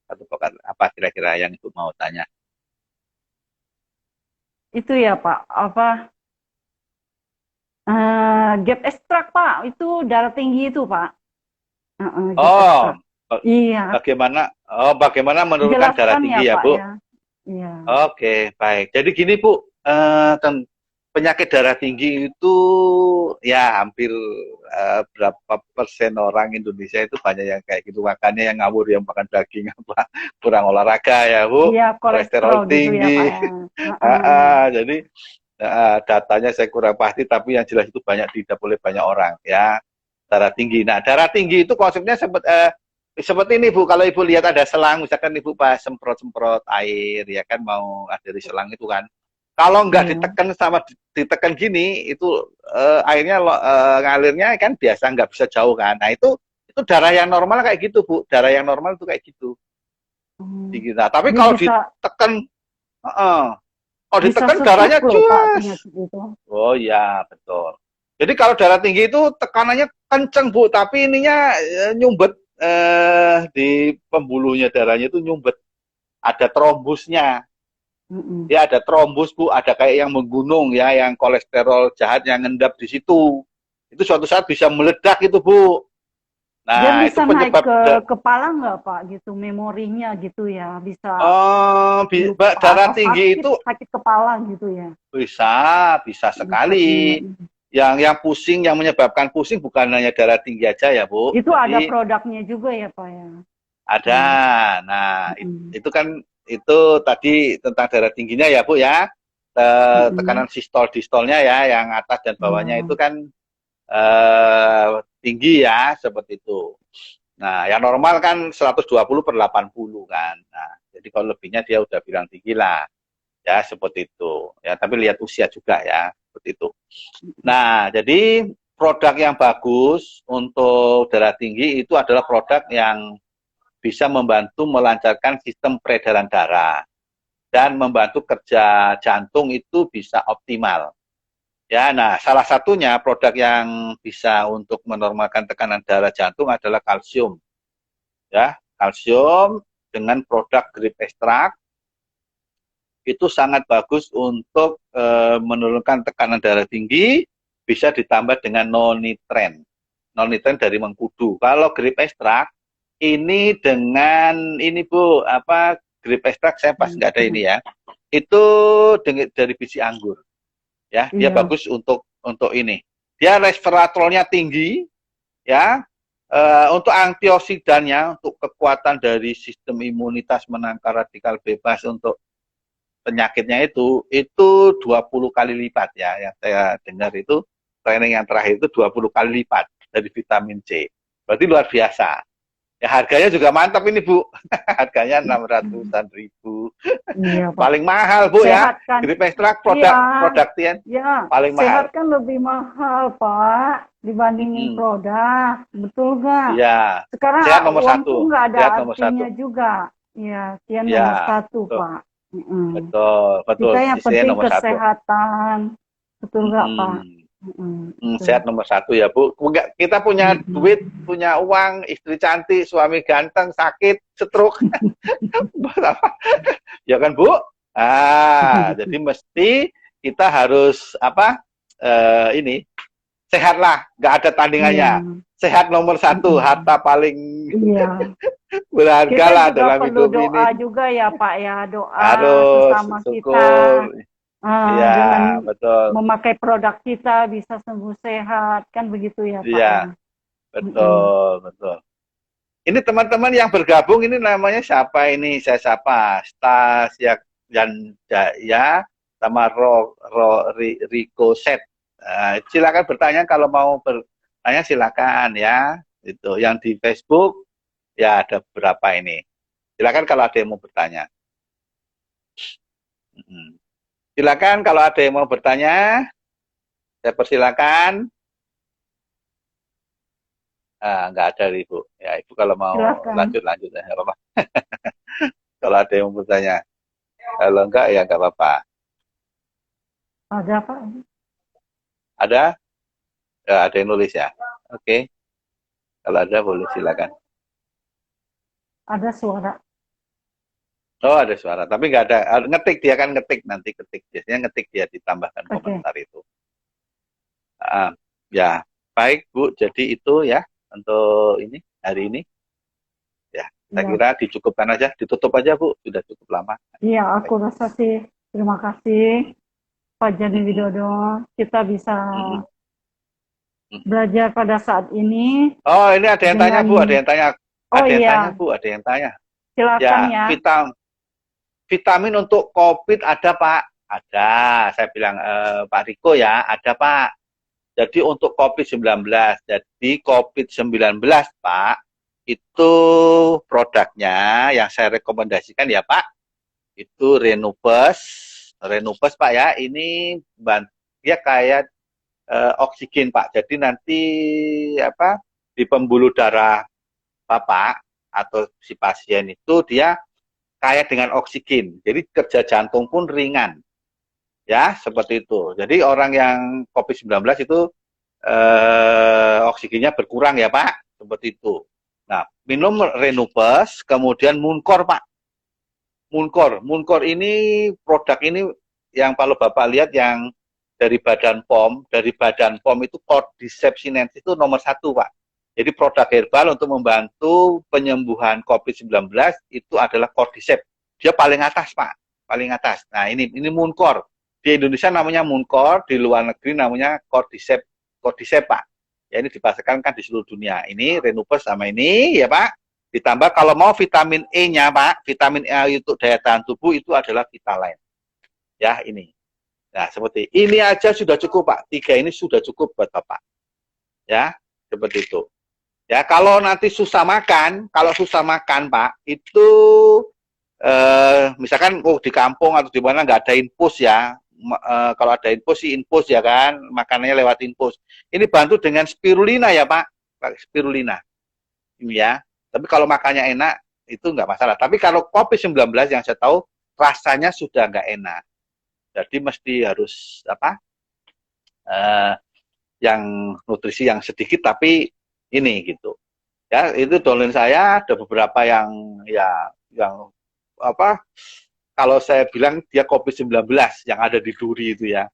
Satu paket apa kira-kira yang Ibu mau tanya? itu ya Pak, apa gap ekstrak Pak, itu darah tinggi itu Pak. Gap Oh, ekstrak. Iya, bagaimana menurunkan darah jelaskan ya tinggi ya, Pak Bu? ya. Iya. Oke, baik. Jadi gini, Bu, penyakit darah tinggi itu ya hampir berapa persen orang Indonesia itu banyak yang kayak gitu. Makanya yang ngawur yang makan daging apa kurang olahraga ya, Bu. Iya, kolesterol Kolesterol gitu ya Pak tinggi. ya. Heeh. Jadi datanya saya kurang pasti, tapi yang jelas itu banyak diidap oleh banyak orang ya. Darah tinggi. Nah, darah tinggi itu konsepnya seperti ini Bu, kalau Ibu lihat ada selang, misalkan Ibu pas semprot-semprot air, ya kan mau ada di selang itu kan. Kalau nggak Iya. ditekan sama ditekan gini, itu airnya ngalirnya kan biasa nggak bisa jauh kan. Nah itu darah yang normal kayak gitu Bu, darah yang normal itu kayak gitu. Hmm. Nah, tapi Dia kalau bisa ditekan, uh, kalau bisa ditekan susut darahnya loh Pak cus. penyakit itu. Oh iya betul. Jadi kalau darah tinggi itu tekanannya kenceng Bu, tapi ininya nyumbet di pembuluhnya darahnya itu nyumbet. Ada trombusnya. Mm-mm. Ya ada trombus Bu, ada kayak yang menggunung ya, yang kolesterol jahat yang ngendap di situ. Itu suatu saat bisa meledak itu Bu. Dia Nah itu bisa naik penyebab ke kepala nggak Pak gitu memorinya gitu ya, bisa lupa darah atau tinggi sakit itu sakit kepala gitu ya. bisa Bisa. sekali. Yang pusing, yang menyebabkan pusing bukan hanya darah tinggi aja ya Bu. Itu ada Jadi produknya juga ya Pak ya. ada. Hmm. Nah, Mm-mm. itu kan itu tadi tentang darah tingginya ya, Bu ya. Mm-mm. Tekanan sistol distolnya ya, yang atas dan bawahnya Iya. itu kan tinggi ya, seperti itu. Nah, yang normal kan 120/80 kan. Nah, jadi kalau lebihnya dia udah bilang tinggi lah. Ya, seperti itu. Ya, tapi lihat usia juga ya, seperti itu. Nah, jadi produk yang bagus untuk darah tinggi itu adalah produk yang bisa membantu melancarkan sistem peredaran darah dan membantu kerja jantung itu bisa optimal. Ya, nah salah satunya produk yang bisa untuk menormalkan tekanan darah jantung adalah kalsium. Ya, kalsium dengan produk grip ekstrak itu sangat bagus untuk menurunkan tekanan darah tinggi, bisa ditambah dengan nonitren. Nonitren dari mengkudu. Kalau grip ekstrak ini dengan ini Bu, apa grip ekstrak saya pas nggak ada ini ya. Itu dari biji anggur. Ya, dia Iya. bagus untuk ini. Dia resveratrolnya tinggi ya. Untuk antioksidannya, untuk kekuatan dari sistem imunitas menangkal radikal bebas untuk penyakitnya itu 20 kali lipat ya. Yang saya dengar itu training yang terakhir itu 20 kali lipat dari vitamin C. Berarti luar biasa. Ya harganya juga mantap ini Bu. Harganya 600-an ribu. Iya Pak. Paling mahal Bu ya. Sehat kan? Grip ekstrak Iya. produk Tien Ya, paling sehat mahal. kan lebih mahal, Pak, dibandingin Mm-mm. produk. Betul nggak? Iya. Sekarang Sehat nomor uang satu. tuh nggak ada Sehat nomor satu. artinya juga. Ya, dia nomor Iya. satu, Betul. Pak. Mm-mm. Betul. Betul. Kita yang Istrinya penting nomor satu. kesehatan. Betul nggak, Pak? Mm-mm. Betul. Sehat nomor satu ya Bu. Kita punya Mm-mm. duit, punya uang, istri cantik, suami ganteng, sakit, stroke. Buat apa? Ya kan Bu? Jadi mesti kita harus apa? Ini sehatlah, nggak ada Iya. tandingannya. Sehat nomor satu, Mm-mm. harta paling Iya. berharga Kita lah juga dalam perlu hidup ini. doa juga ya, Pak ya. Doa Harus sesama kita. syukur. Iya, Dengan betul. memakai produk kita bisa sembuh sehat, kan begitu ya Pak Iya, ya. Mm-mm. betul, betul. Ini teman-teman yang bergabung ini namanya siapa ini? Saya sapa. Stas Yan Jaya sama Riko Set. Silakan bertanya kalau mau bertanya silakan ya. Itu yang di Facebook ya ada beberapa ini. Silakan kalau ada yang mau bertanya. Silakan kalau ada yang mau bertanya, saya persilakan. Nggak ada Ibu. Ya Ibu kalau mau Silakan. lanjut ya, nggak apa-apa. Kalau ada yang mau bertanya, kalau enggak ya nggak apa-apa. Ada Pak? Ada? Ya, ada yang nulis ya. Oke. Kalau ada boleh silakan. Ada suara. Oh, ada suara, tapi nggak ada ngetik, dia kan ngetik, nanti ketik, biasanya ngetik, dia ditambahkan Oke. komentar itu. Ah, ya, baik Bu, jadi itu ya untuk ini hari ini ya, saya Iya, kira dicukupkan aja, ditutup aja Bu, sudah cukup lama. iya, aku Baik. rasa sih terima kasih Pak Jani Mm-mm, Widodo. Kita bisa mm-mm, mm-mm. belajar pada saat ini Oh, ini ada yang tanya dengan, Bu, ada yang tanya, oh ada yang tanya iya, Bu, ada yang tanya. silakan Ya, ya. vitamin untuk COVID ada Pak? Ada, saya bilang Pak Riko ya, ada Pak. Jadi untuk COVID-19, jadi COVID-19 Pak, itu produknya yang saya rekomendasikan ya Pak, itu Renupes. Renupes Pak ya, ini dia kayak oksigen Pak. Jadi nanti apa di pembuluh darah Bapak atau si pasien itu dia kaya dengan oksigen. Jadi kerja jantung pun ringan. Ya, seperti itu. Jadi orang yang COVID-19 itu oksigennya berkurang ya Pak, seperti itu. Nah, minum Renupes, kemudian Muncor Pak. Muncor ini produk ini yang kalau Bapak lihat yang dari Badan POM itu Cordyceps sinensis itu nomor 1 Pak. Jadi produk herbal untuk membantu penyembuhan COVID-19 itu adalah Cordyceps. Dia paling atas Pak, paling atas. Nah ini Muncor. Di Indonesia namanya Muncor, di luar negeri namanya Cordyceps, Cordyceps Pak. Ya ini dipasarkan kan di seluruh dunia. Ini Renupes sama ini ya Pak. Ditambah kalau mau vitamin E-nya Pak, vitamin E untuk daya tahan tubuh itu adalah Vitaline. Ya ini. Nah seperti ini aja sudah cukup Pak. 3 ini sudah cukup buat Bapak. Ya seperti itu. Ya kalau nanti susah makan, kalau susah makan Pak, itu misalkan di kampung atau di mana nggak ada infus ya. Kalau ada infus sih infus ya kan, makanannya lewat infus. Ini bantu dengan spirulina ya Pak, spirulina. Ini ya. Tapi kalau makannya enak itu nggak masalah. Tapi kalau COVID-19 yang saya tahu rasanya sudah nggak enak. Jadi mesti harus apa? Eh, yang nutrisi yang sedikit tapi ini gitu. Ya, itu dolen saya ada beberapa yang ya yang apa? Kalau saya bilang dia COVID-19 yang ada di Duri itu ya.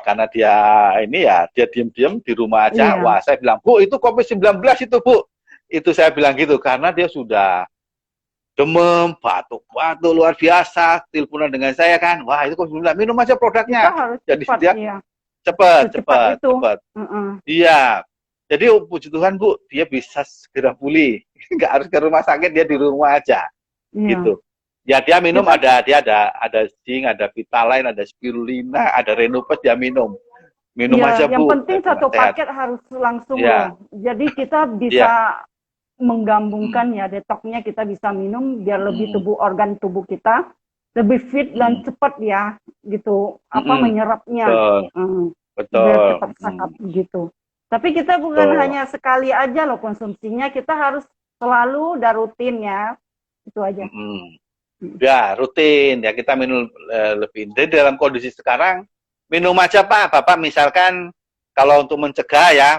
Karena dia ini ya dia diam-diam di rumah aja. Iya, Wah, saya bilang, "Bu, itu COVID-19 itu, Bu." Itu saya bilang gitu karena dia sudah demam, batuk luar biasa, teleponan dengan saya kan. Wah, itu COVID-19. Minum aja kita produknya. harus Jadi cepat, dia iya, cepat, secepat cepat, itu. cepat. Heeh. Iya. Jadi puji Tuhan Bu, dia bisa segera pulih. Nggak harus ke rumah sakit, dia di rumah aja. Iya, Gitu. Ya dia minum kita ada zinc, ada Vitaline, ada spirulina, ada Renupes dia minum. Minum iya, aja yang Bu, penting saya bilang satu sehat. paket harus langsung loh. Iya, Jadi kita bisa iya. menggabungkan Mm, ya detoxnya kita bisa minum biar lebih mm, tubuh organ tubuh kita lebih fit dan mm, cepat ya gitu apa mm. menyerapnya. Betul, Mm, biar betul. cepat Mm, serap gitu. Tapi kita bukan betul. hanya sekali aja loh konsumsinya, kita harus selalu dan rutin ya. Itu aja. Mm. Ya, rutin. Ya, kita minum lebih. Jadi dalam kondisi sekarang, minum aja Pak. Bapak misalkan, kalau untuk mencegah ya,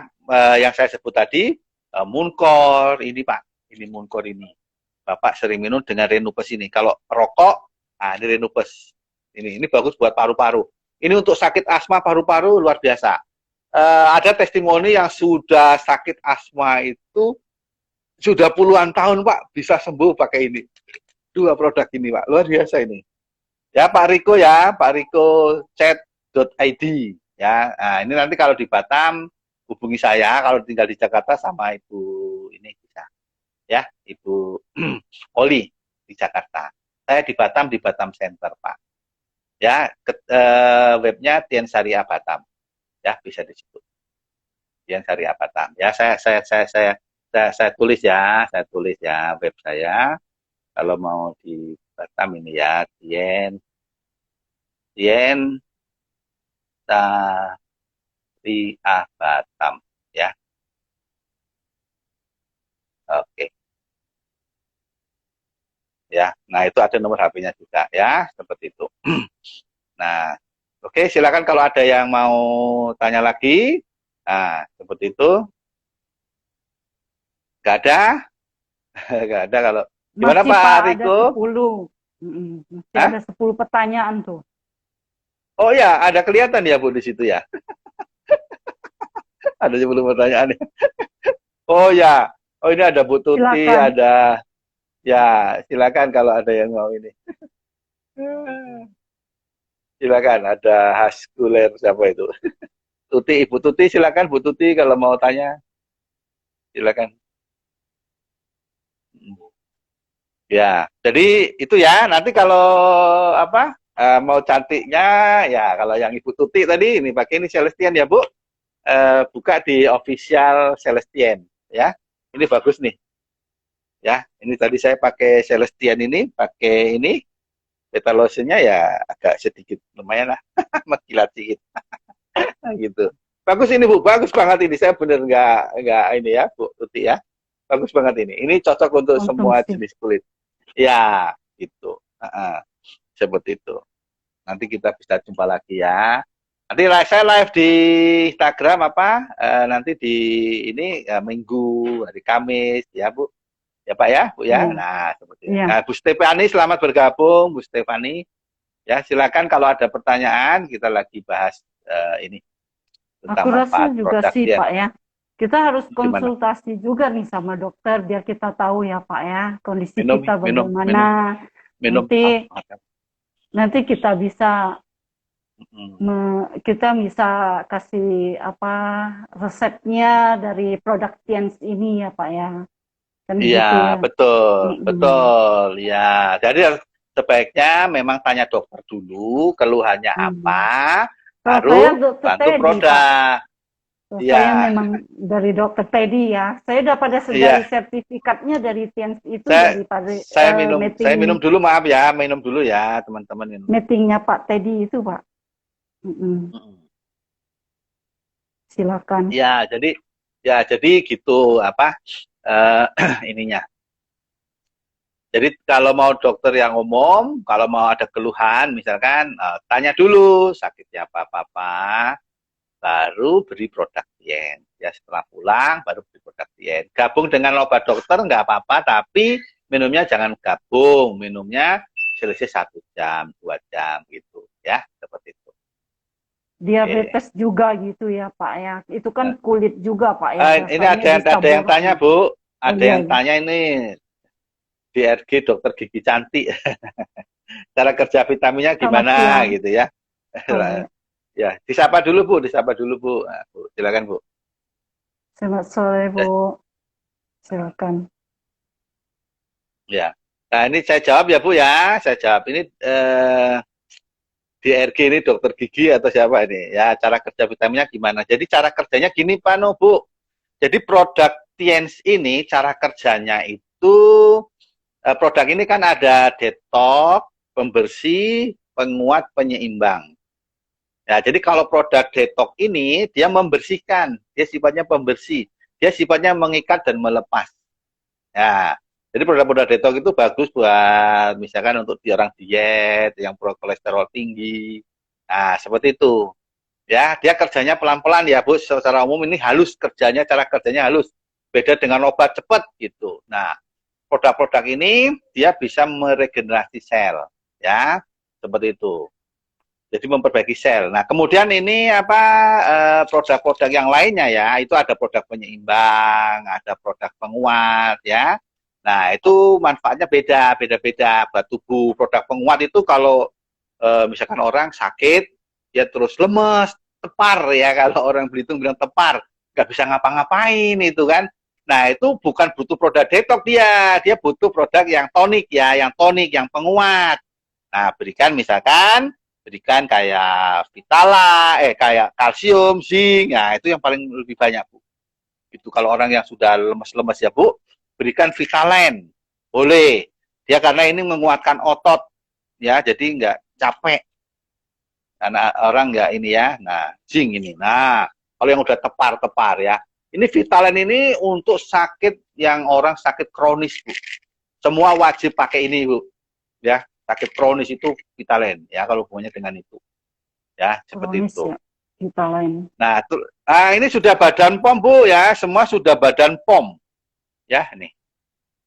yang saya sebut tadi, Muncor, ini Pak. Ini Muncor ini. Bapak sering minum dengan Renupes ini. Kalau rokok, nah ini Renupes. Ini bagus buat paru-paru. Ini untuk sakit asma paru-paru luar biasa. Ada testimoni yang sudah sakit asma itu sudah puluhan tahun Pak bisa sembuh pakai ini. Dua produk ini Pak, luar biasa ini. Ya Pak Riko chat.id ya. Nah, ini nanti kalau di Batam hubungi saya, kalau tinggal di Jakarta sama Ibu ini bisa ya, Ibu Oli di Jakarta. Saya di Batam Center Pak. Ya, webnya Tian Syariah Batam. Ya, bisa di situ. Tian Syariah Batam. Ya, saya tulis ya, web saya. Kalau mau di Batam ini ya, Tien Syariah Batam ya. Oke ya. Nah, itu ada nomor HP-nya juga ya, seperti itu. Nah, oke, silakan kalau ada yang mau tanya lagi. Nah, seperti itu. Gak ada? Gak ada kalau. Gimana Masih Pak Pak ada Riko? 10. Masih Hah? ada 10 pertanyaan tuh. Oh ya, ada kelihatan ya Bu di situ ya. Ada 10 pertanyaan. Oh ya. Oh ini ada Bu Tuti, Silakan. ada ya, silakan kalau ada yang mau ini. Silakan, ada Haskuler siapa itu? Tuti, Ibu Tuti, silakan Bu Tuti kalau mau tanya, silakan. Ya, jadi itu ya. Nanti kalau apa mau cantiknya ya kalau yang Ibu Tuti tadi ini pakai ini Celestian ya Bu. Buka di official Celestian ya. Ini bagus nih ya. Ini tadi saya pakai Celestian ini, pakai ini beta lotionnya ya agak sedikit lumayan lah, mengkilat sedikit gitu. Bagus ini Bu, bagus banget ini. Saya bener nggak ini ya Bu Tuti ya. Bagus banget ini. Ini cocok untuk semua Konsumsi. jenis kulit. Ya, gitu. Seperti itu. Nanti kita bisa jumpa lagi ya. Nanti saya live di Instagram apa? Nanti di ini Minggu, hari Kamis ya Bu. Ya Pak ya, Bu ya. Iya. Nah, seperti itu. Iya. Nah, Bu Stefani selamat bergabung, Bu Stefani. Ya, silakan kalau ada pertanyaan kita lagi bahas ini Aku tentang rasa manfaat juga produk sih ya. Pak ya. Kita harus Gimana? konsultasi juga nih sama dokter biar kita tahu ya Pak ya kondisi Minum, kita minum, minum, bagaimana. minum. Nanti nanti kita bisa kita bisa kasih apa resepnya dari produk Tiens ini ya Pak ya. Kan Iya, gitu ya. betul, Mm-mm. betul. Ya, jadi sebaiknya memang tanya dokter dulu keluhannya apa, Kalau saya baru dokter bantu Teddy Pak. produk. Kalau saya Iya, memang dari dokter Teddy ya. Saya dapat dari iya. sertifikatnya dari Tiens itu Saya dari saya minum meeting dulu, maaf ya, minum dulu ya, teman-teman minum dulu. meetingnya Pak Teddy itu Pak. Silakan. Ya, jadi gitu apa ininya. Jadi kalau mau dokter yang umum, kalau mau ada keluhan, misalkan tanya dulu sakitnya apa-apa, baru beri produk Tien. Ya setelah pulang baru beri produk Tien. Gabung dengan obat dokter nggak apa-apa, tapi minumnya jangan gabung, minumnya selesai 1 jam, 2 jam gitu, ya seperti itu. Oke. Diabetes juga gitu ya Pak ya. Itu kan kulit juga Pak ya. Ini Rasanya bisa ada yang buruk tanya nih. Bu, Oh ada iya yang iya. tanya ini DRG dokter gigi cantik, cara kerja vitaminnya Selamat gimana siang. gitu ya. Oh iya. Ya, disapa dulu Bu, disapa dulu Bu. Nah, Bu, silakan Bu. Selamat sore Ya, Bu. Silakan. ya. Nah, ini saya jawab ya Bu ya. Saya jawab ini DRG ini dokter gigi atau siapa ini? Ya, cara kerja vitaminnya gimana? Jadi cara kerjanya gini Pak No, Bu. Jadi produk Tiens ini cara kerjanya itu produk ini kan ada detox, pembersih, penguat, penyeimbang. Ya, jadi kalau produk detox ini dia membersihkan, dia sifatnya pembersih, dia sifatnya mengikat dan melepas. Ya, jadi produk-produk detox itu bagus buat misalkan untuk orang diet yang kolesterol tinggi. Nah, seperti itu. Ya, dia kerjanya pelan-pelan ya, Bu. Secara umum ini halus kerjanya, cara kerjanya halus. Beda dengan obat cepat gitu. Nah, produk-produk ini dia bisa meregenerasi sel, ya. Seperti itu. Jadi memperbaiki sel. Nah, kemudian ini apa produk-produk yang lainnya ya, itu ada produk penyeimbang, ada produk penguat ya. Nah, itu manfaatnya beda-beda buat tubuh. Produk penguat itu kalau misalkan orang sakit, dia terus lemes, tepar ya, kalau orang Belitung bilang tepar, nggak bisa ngapa-ngapain itu kan. Nah, itu bukan butuh produk detox dia butuh produk yang tonik ya, yang penguat. Nah, berikan kayak Vitala, kayak kalsium, zinc, nah itu yang paling lebih banyak Bu. Itu kalau orang yang sudah lemes-lemes ya Bu, berikan Vitalen, boleh. Dia karena ini menguatkan otot, ya, jadi nggak capek. Karena orang nggak ini ya, nah zinc ini. Nah, kalau yang udah tepar-tepar ya, ini Vitalen ini untuk sakit yang orang sakit kronis Bu. Semua wajib pakai ini Bu, ya. Sakit kronis itu Vitalen ya kalau hubungannya dengan itu. Ya, seperti Kronis itu. ya. Kita lain. Nah, ini sudah badan POM, Bu, ya. Semua sudah badan POM. Ya, nih.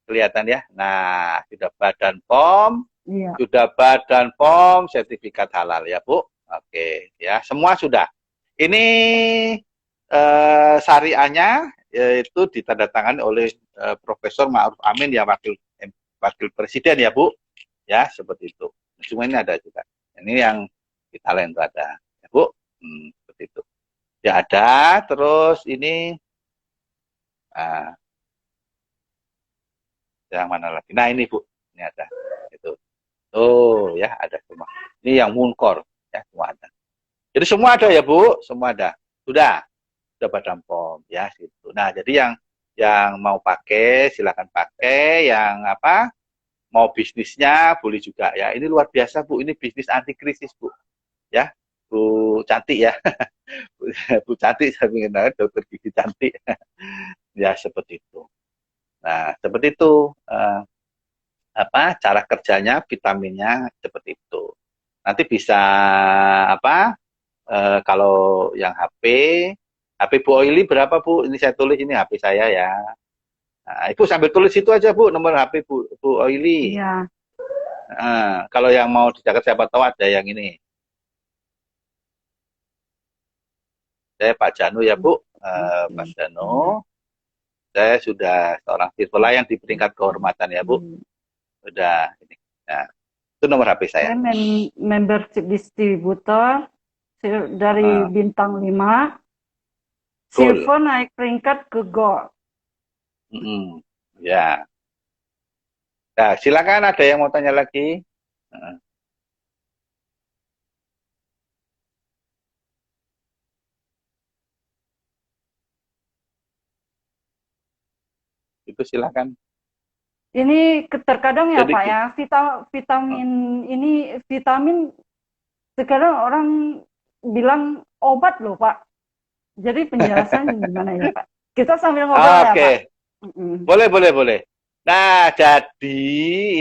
Kelihatan ya. Nah, sudah badan POM. Iya. sudah Badan POM sertifikat halal ya Bu. Oke, ya semua sudah. Ini syariahnya yaitu ditandatangani oleh Profesor Ma'ruf Amin ya wakil presiden ya Bu. Ya seperti itu. Cuma ini ada juga. Ini yang kita lain ada ya Bu. Seperti itu. Ya ada. Terus ini yang mana lagi? Nah ini Bu. Ini ada. Itu. Oh ya ada semua. Ini yang Munkor ya semua ada. Jadi semua ada ya Bu, semua ada. Sudah Badan POM ya gitu. Nah, jadi yang mau pakai silakan pakai, yang apa? Mau bisnisnya boleh juga ya. Ini luar biasa Bu, ini bisnis anti krisis Bu. Ya. Bu cantik ya. Bu cantik saya ingin dokter gigi cantik. Ya seperti itu. Nah, seperti itu apa cara kerjanya vitaminnya seperti itu. Nanti bisa apa? Kalau yang HP Bu Oili berapa Bu? Ini saya tulis ini HP saya ya. Nah, Ibu sambil tulis itu aja Bu, nomor HP Bu Oili. Iya. Kalau yang mau dicatat siapa tahu ada yang ini. Saya Pak Janu ya Bu, Pak Janu. Saya sudah seorang pelayan di peringkat kehormatan ya Bu. Sudah ini. Nah, itu nomor HP saya. Saya membership distributor dari bintang 5. Silver naik peringkat ke gold. Ya. Nah, silakan ada yang mau tanya lagi. Itu silakan. Ini terkadang ya Jadi, Pak ya, vitamin sekarang orang bilang obat loh Pak. Jadi penjelasannya gimana ya Pak? Kita sambil ngobrol ya Pak. Boleh. Nah, jadi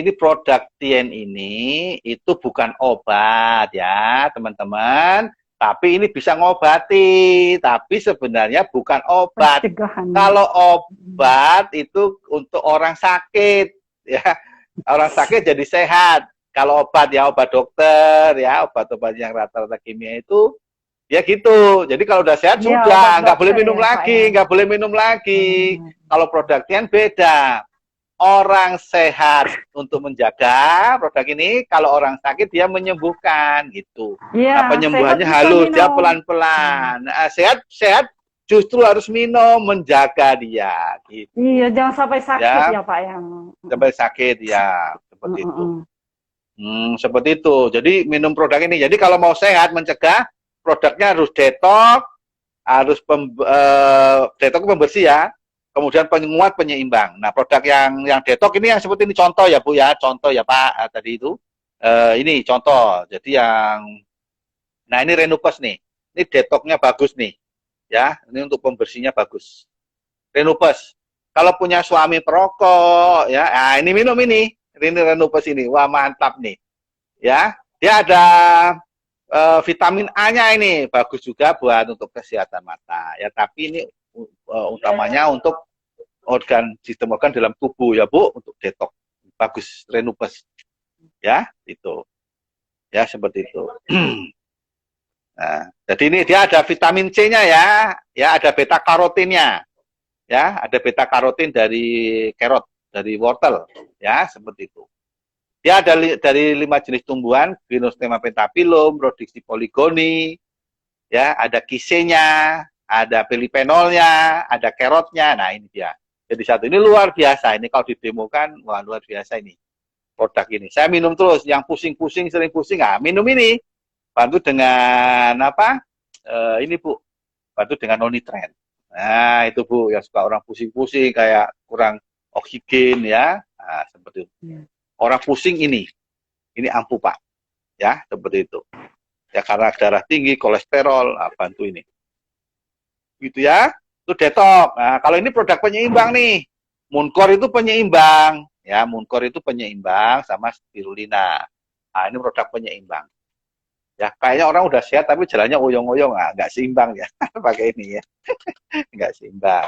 ini produk Tien ini itu bukan obat ya, teman-teman. Tapi ini bisa ngobati, tapi sebenarnya bukan obat. Kalau obat itu untuk orang sakit, ya. Orang sakit jadi sehat. Kalau obat ya obat dokter, ya obat-obat yang rata-rata kimia itu ya gitu. Jadi kalau udah sehat ya, sudah, nggak boleh minum lagi, nggak boleh minum lagi. Kalau produk Tien beda. Orang sehat untuk menjaga produk ini, kalau orang sakit dia menyembuhkan gitu. Ya, nah, penyembuhannya halus, dia pelan-pelan. Nah, sehat justru harus minum menjaga dia. Gitu. Iya, jangan sampai sakit ya Pak yang. Sampai sakit ya, seperti itu. Seperti itu. Jadi minum produk ini. Jadi kalau mau sehat mencegah, produknya harus detox, harus detox pembersih ya. Kemudian penguat penyeimbang. Nah, produk yang detox ini yang seperti ini contoh ya Bu ya, contoh ya Pak tadi itu. Ini contoh. Jadi nah ini Renupes nih. Ini detoxnya bagus nih. Ya, ini untuk pembersihnya bagus. Renupes. Kalau punya suami perokok ya, nah ini minum ini. Ini Renupes ini. Wah, mantap nih. Ya, dia ada vitamin A-nya ini bagus juga buat untuk kesehatan mata. Ya, tapi ini utamanya untuk sistem organ dalam tubuh ya Bu, untuk detox. Bagus Renupes. Ya, itu. Ya, seperti itu. Nah, jadi ini dia ada vitamin C-nya ya. Ya, ada beta karotinnya. Ya, ada beta karotin dari carrot, dari wortel. Ya, seperti itu. Dia ada dari 5 jenis tumbuhan, Gymnosperma pentaphyllum, Rhodioxys poligoni, ya, ada kisenya, ada polyphenolnya, ada carrotnya. Nah, ini dia. Jadi satu ini luar biasa. Ini kalau didemokan, wah luar biasa ini produk ini. Saya minum terus. Yang pusing-pusing, sering pusing, minum ini. Bantu dengan apa? Ini Bu, bantu dengan nonitren. Nah, itu Bu, yang suka orang pusing-pusing kayak kurang oksigen ya. Nah, seperti itu. Orang pusing ini ampuh Pak. Ya, seperti itu. Ya karena darah tinggi, kolesterol, bantu ini. Gitu ya. Itu detox. Nah, kalau ini produk penyeimbang nih. Muncor itu penyeimbang. Ya, Muncor itu penyeimbang sama spirulina. Nah, ini produk penyeimbang. Ya, kayaknya orang udah sehat tapi jalannya oyong-oyong, nggak seimbang ya. Pakai ini ya. Nggak seimbang.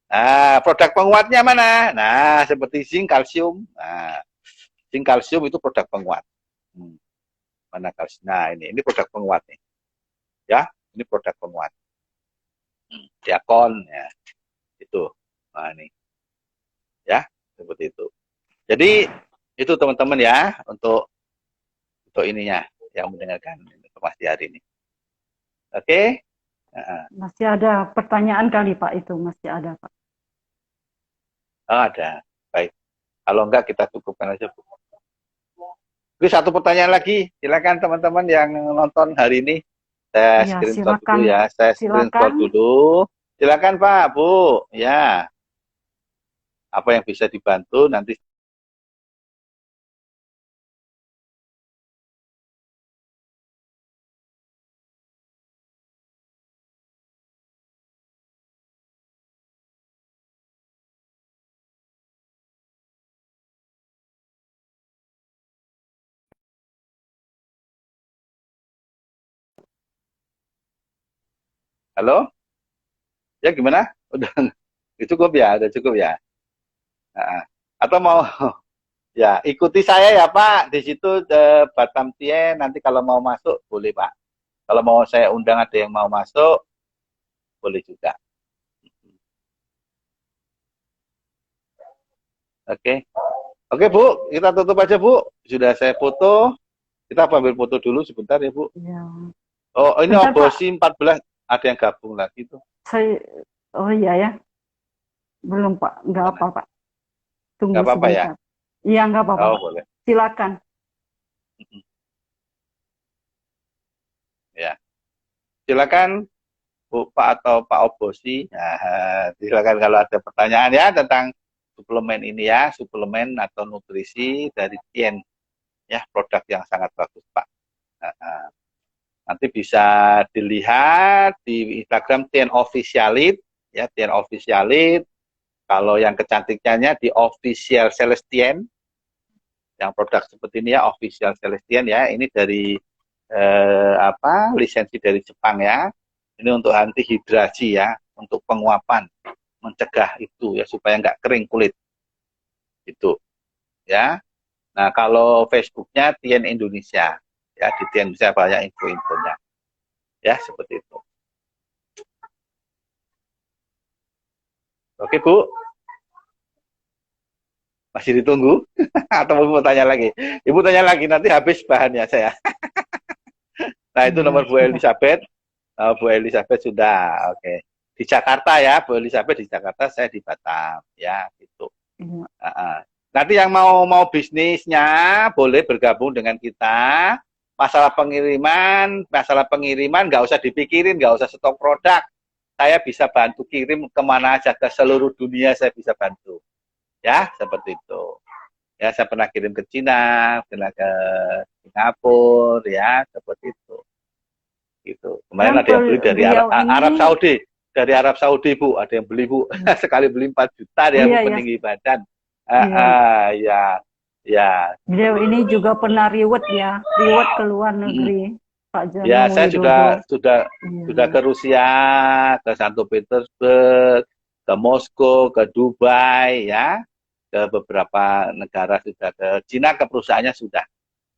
Nah, produk penguatnya mana? Nah, seperti zinc, kalsium. Nah, Zinc kalsium itu produk penguat. Mana kalsium? Nah, ini produk penguat nih. Ya, ini produk penguat. Diakon ya. Itu. Nah, ini. Ya, seperti itu. Jadi itu teman-teman ya untuk ininya yang mendengarkan informasi hari ini. Oke? Masih ada pertanyaan kali Pak itu, masih ada Pak. Oh, ada. Baik. Kalau enggak kita cukupkan aja, Bu. Oke, satu pertanyaan lagi. Silakan teman-teman yang nonton hari ini. Saya Ya, screenshot silakan. dulu ya. Saya screenshot dulu. Silakan Pak, Bu. Ya. Apa yang bisa dibantu nanti. Halo? Ya gimana? Udah cukup ya? Udah cukup ya? Nah, atau mau ya ikuti saya ya Pak di situ Batam Tien, nanti kalau mau masuk boleh Pak. Kalau mau saya undang ada yang mau masuk boleh juga. Oke. Oke Bu, kita tutup aja Bu. Sudah saya foto. Kita ambil foto dulu sebentar ya Bu. Ya. Oh ini Bentar, Obosi 14 ada yang gabung lagi tuh. Oh iya ya, belum Pak, nggak apa Pak. Tunggu Nggak apa-apa ya? sebentar. Iya nggak apa-apa Oh Pak. boleh. Silakan. Ya. Silakan Bu Pak atau Pak Obosi. Nah, silakan kalau ada pertanyaan ya tentang suplemen ini ya, suplemen atau nutrisi dari Tien. Ya, produk yang sangat bagus Pak. Nah, nanti bisa dilihat di Instagram Tien Officialit ya, Tien Officialit. Kalau yang kecantikannya di Official Celestien. Yang produk seperti ini ya Official Celestien ya. Ini dari lisensi dari Jepang ya. Ini untuk anti hidrasi ya, untuk penguapan, mencegah itu ya supaya nggak kering kulit. Itu ya. Nah, kalau Facebooknya Tien Indonesia ya, di Tien bisa banyak info-infonya. Ya, seperti itu. Oke, Bu. Masih ditunggu atau mau tanya lagi? Ibu tanya lagi nanti habis bahannya saya. Nah, itu nomor Bu Elizabeth. Bu Elizabeth sudah, oke. Di Jakarta ya, Bu Elizabeth di Jakarta, saya di Batam, ya, gitu. Nanti yang mau bisnisnya boleh bergabung dengan kita. Masalah pengiriman nggak usah dipikirin, nggak usah stok produk. Saya bisa bantu kirim kemana aja ke seluruh dunia, saya bisa bantu. Ya, seperti itu. Ya, saya pernah kirim ke Cina, pernah ke Singapura, ya, seperti itu. Gitu. Kemarin ada yang beli dari Arab Saudi. Dari Arab Saudi, Bu. Ada yang beli, Bu. Sekali beli 4 juta dia peninggi badan. Ya. Beliau ini juga pernah riwet ke luar negeri. Pak Janu ya, saya sudah ke Rusia, ke Santo Petersburg, ke Moskow, ke Dubai, ya, ke beberapa negara sudah, ke Cina, ke perusahaannya sudah,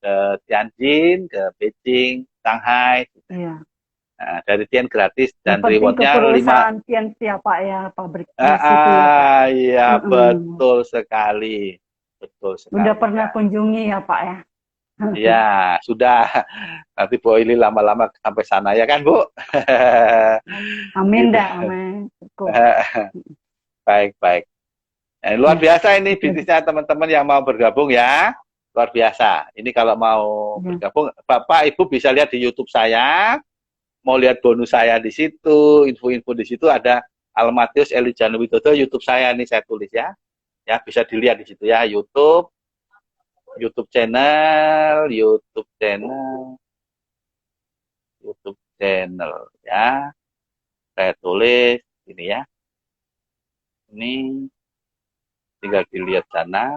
ke Tianjin, ke Beijing, Shanghai. Iya. Nah, dari Tien gratis dan rewardnya 5. Tien siapa ya pabrik Iya, betul sekali. Betul sekali. Udah pernah kunjungi ya Pak ya? Iya, sudah. Nanti Bu Ili lama-lama sampai sana ya kan, Bu? Amin dah, amin. Baik. Nah, luar biasa ini bisnisnya teman-teman yang mau bergabung ya. Luar biasa. Ini kalau mau bergabung, Bapak Ibu bisa lihat di YouTube saya. Mau lihat bonus saya di situ, info-info di situ ada Almatius Elijano Widodo, YouTube saya ini saya tulis ya. Ya, bisa dilihat di situ ya, YouTube channel ya. Saya tulis ini ya. Ini tinggal dilihat sana.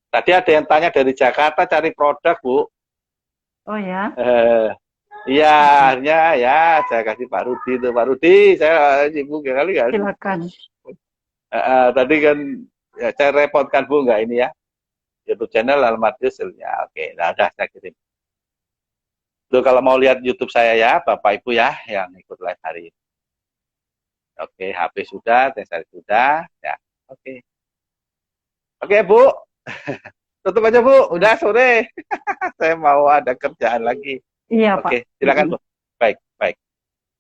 Tadi ada yang tanya dari Jakarta cari produk, Bu. Oh ya? Iya, akhirnya ya saya kasih Pak Rudi itu. Pak Rudi, saya sibuk kali kan. Silakan. Tadi kan ya, saya repotkan Bu nggak ini ya. YouTube channel Almardio ya. Oke, nah udah saya kirim. Tuh kalau mau lihat YouTube saya ya, Bapak Ibu ya yang ikut live hari ini. Oke, HP sudah, TSR sudah, ya. Oke. Oke, Bu. Tutup aja, Bu. Udah sore. Saya mau ada kerjaan lagi. Iya, Pak. Oke, silakan, Bu. Baik, baik.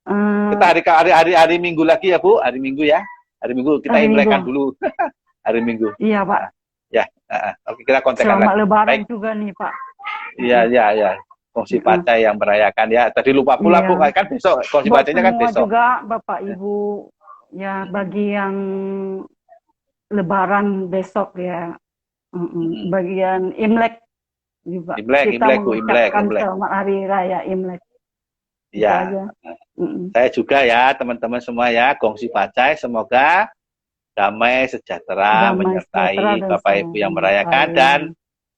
Eh, Kita hari Minggu lagi ya, Bu. Hari Minggu ya. Hari Minggu kita hari imlekkan Minggu. dulu. Hari Minggu. Iya, Pak. Ya, oke, kita kontekan Selamat lagi. Lebaran Baik. juga nih, Pak. Iya, iya, iya. Kongsi pacai yang merayakan ya. Tadi lupa pula, Bu. Iya. Kan besok. Kongsi Buat pacainya kan semua besok. juga Bapak Ibu ya bagi yang Lebaran besok ya. Bagian Imlek juga Imlek, kita Imlek, Bu. Imlek, mengucapkan Imlek. selamat hari raya Imlek. Itu Iya. aja. Saya juga ya, teman-teman semua ya. Kongsi pacai. Semoga damai, sejahtera, Damai menyertai sejahtera dan Bapak Ibu yang merayakan menyertai. dan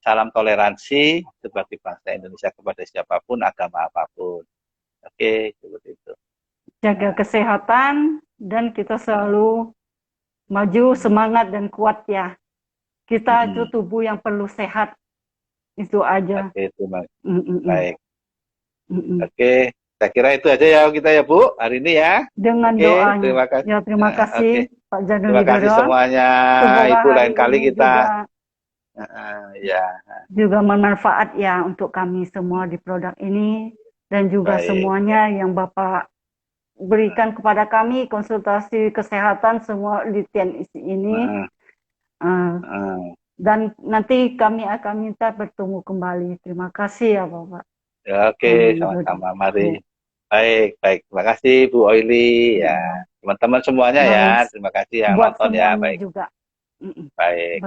salam toleransi sebagai bangsa Indonesia kepada siapapun, agama apapun. Oke, seperti itu. Jaga kesehatan dan kita selalu maju, semangat dan kuat ya. Kita itu tubuh yang perlu sehat. Itu aja. Oke, itu baik. Oke, saya kira itu aja ya kita ya Bu hari ini ya. Dengan Oke, doanya. terima kasih. Ya, terima kasih Pak Janu Terima kasih Widodo. semuanya. Semoga Ibu hari lain kali ini kita juga, juga bermanfaat ya untuk kami semua di produk ini dan juga baik. semuanya yang Bapak berikan kepada kami konsultasi kesehatan semua di TNIC ini. Dan nanti kami akan minta bertemu kembali. Terima kasih ya Bapak. Ya, oke, sama-sama. Mari. Baik, baik. Terima kasih Bu Oili ya. Teman-teman semuanya ya. Terima kasih yang buat nonton ya. semuanya Baik. juga. Baik.